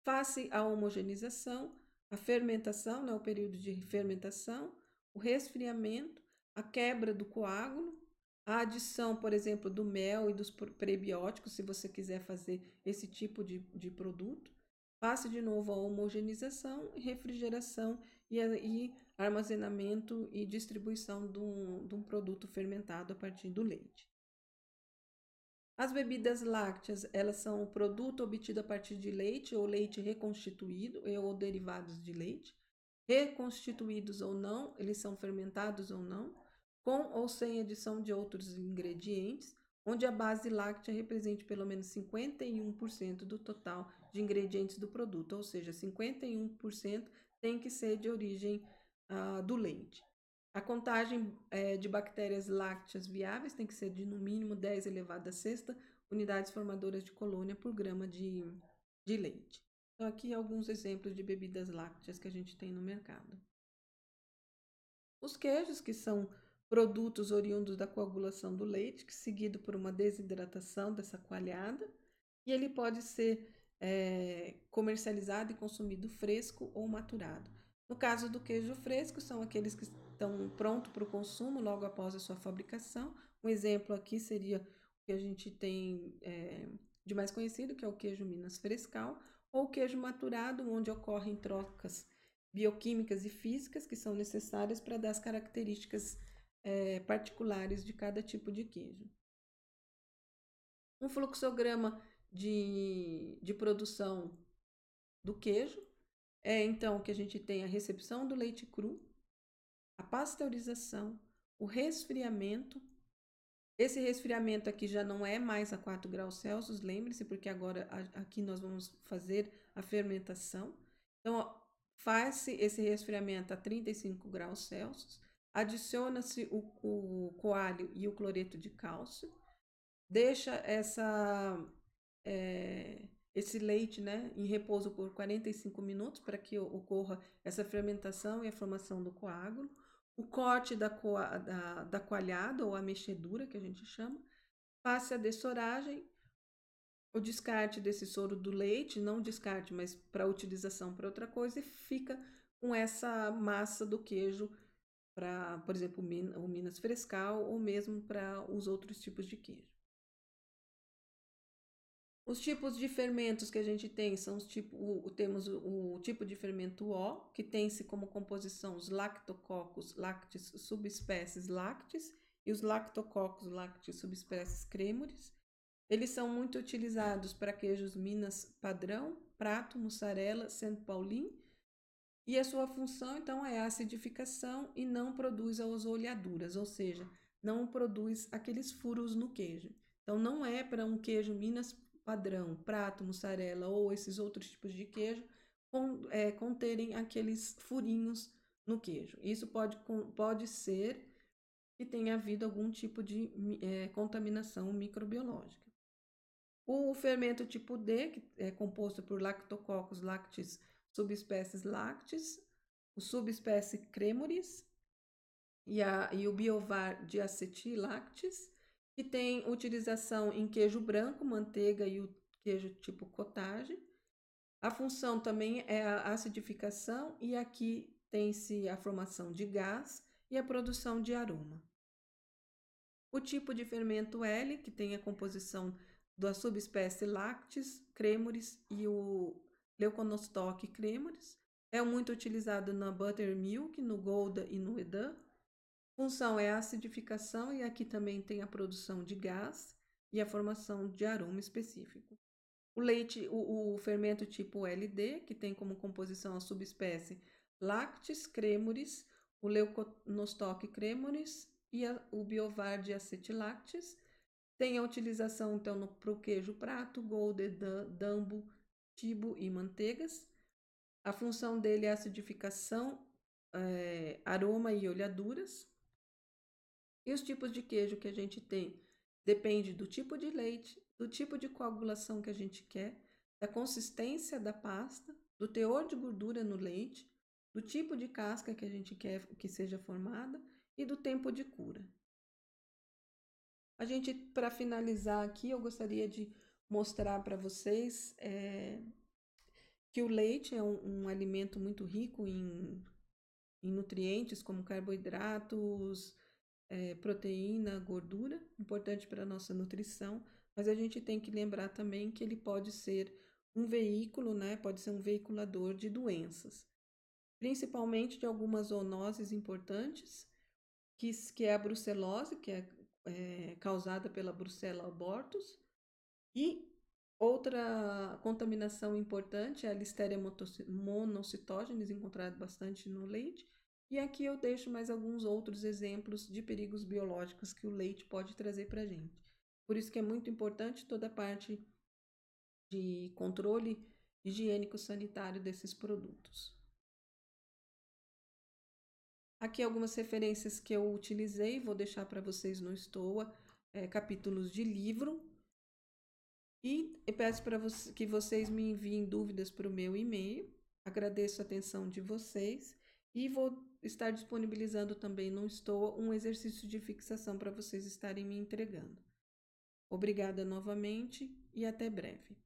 Faz-se a homogeneização, a fermentação, né, o período de fermentação, o resfriamento, a quebra do coágulo, a adição, por exemplo, do mel e dos prebióticos, se você quiser fazer esse tipo de produto. Passe de novo a homogeneização, refrigeração e armazenamento e distribuição de um produto fermentado a partir do leite. As bebidas lácteas, elas são o produto obtido a partir de leite ou leite reconstituído ou derivados de leite. Reconstituídos ou não, eles são fermentados ou não, com ou sem adição de outros ingredientes, onde a base láctea represente pelo menos 51% do total de ingredientes do produto, ou seja, 51% tem que ser de origem do leite. A contagem de bactérias lácteas viáveis tem que ser de no mínimo 10 elevado a sexta unidades formadoras de colônia por grama de leite. Então, aqui alguns exemplos de bebidas lácteas que a gente tem no mercado. Os queijos, que são produtos oriundos da coagulação do leite, seguido por uma desidratação dessa coalhada, e ele pode ser comercializado e consumido fresco ou maturado. No caso do queijo fresco, são aqueles que estão prontos para o consumo logo após a sua fabricação. Um exemplo aqui seria o que a gente tem de mais conhecido, que é o queijo Minas Frescal, ou o queijo maturado, onde ocorrem trocas bioquímicas e físicas que são necessárias para dar as características particulares de cada tipo de queijo. Um fluxograma de produção do queijo é então que a gente tem a recepção do leite cru, a pasteurização, o resfriamento. Esse resfriamento aqui já não é mais a 4 graus Celsius, lembre-se, porque agora aqui nós vamos fazer a fermentação. Então, faz-se esse resfriamento a 35 graus Celsius, adiciona-se o coalho e o cloreto de cálcio, deixa esse leite, né, em repouso por 45 minutos para que ocorra essa fermentação e a formação do coágulo. O corte da coalhada ou a mexedura, que a gente chama, faz a dessoragem, o descarte desse soro do leite, não descarte, mas para utilização para outra coisa, e fica com essa massa do queijo para, por exemplo, o Minas Frescal ou mesmo para os outros tipos de queijo. Os tipos de fermentos que a gente tem são temos o tipo de fermento O, que tem-se como composição os Lactococcus lactis subespécies lactis e os Lactococcus lactis subespécies cremoris. Eles são muito utilizados para queijos Minas padrão, prato, mussarela, Saint Paulin, e a sua função então é a acidificação e não produz as oleaduras, ou seja, não produz aqueles furos no queijo. Então não é para um queijo Minas padrão, prato, mussarela ou esses outros tipos de queijo conterem aqueles furinhos no queijo. Isso pode ser que tenha havido algum tipo de contaminação microbiológica. O fermento tipo D, que é composto por Lactococcus lactis subespécies lactis, o subespécie cremoris e o biovar diacetilactis, que tem utilização em queijo branco, manteiga e o queijo tipo cottage. A função também é a acidificação e aqui tem-se a formação de gás e a produção de aroma. O tipo de fermento L, que tem a composição da subespécie lactis, cremoris e o Leuconostoc cremoris, é muito utilizado na buttermilk, no Gouda e no Edam. Função é a acidificação e aqui também tem a produção de gás e a formação de aroma específico. O fermento tipo LD, que tem como composição a subespécie Lactis cremoris, o Leuconostoc cremoris e o Biovard acetilactis. Tem a utilização, então, para o queijo prato, Gouda, Dambo, Tibo e manteigas. A função dele é acidificação, aroma e olhaduras. E os tipos de queijo que a gente tem depende do tipo de leite, do tipo de coagulação que a gente quer, da consistência da pasta, do teor de gordura no leite, do tipo de casca que a gente quer que seja formada e do tempo de cura. A gente, para finalizar aqui, eu gostaria de mostrar para vocês que o leite é um alimento muito rico em nutrientes como carboidratos, proteína, gordura, importante para a nossa nutrição, mas a gente tem que lembrar também que ele pode ser um veículo, né? Pode ser um veiculador de doenças, principalmente de algumas zoonoses importantes, que é a brucelose, que é causada pela Brucella abortus, e outra contaminação importante é a Listeria monocytogenes, encontrada bastante no leite. E aqui eu deixo mais alguns outros exemplos de perigos biológicos que o leite pode trazer para a gente. Por isso que é muito importante toda a parte de controle higiênico-sanitário desses produtos. Aqui algumas referências que eu utilizei, vou deixar para vocês no Stoa, capítulos de livro. E eu peço para que vocês me enviem dúvidas para o meu e-mail. Agradeço a atenção de vocês e vou estar disponibilizando também no Stoa um exercício de fixação para vocês estarem me entregando. Obrigada novamente e até breve.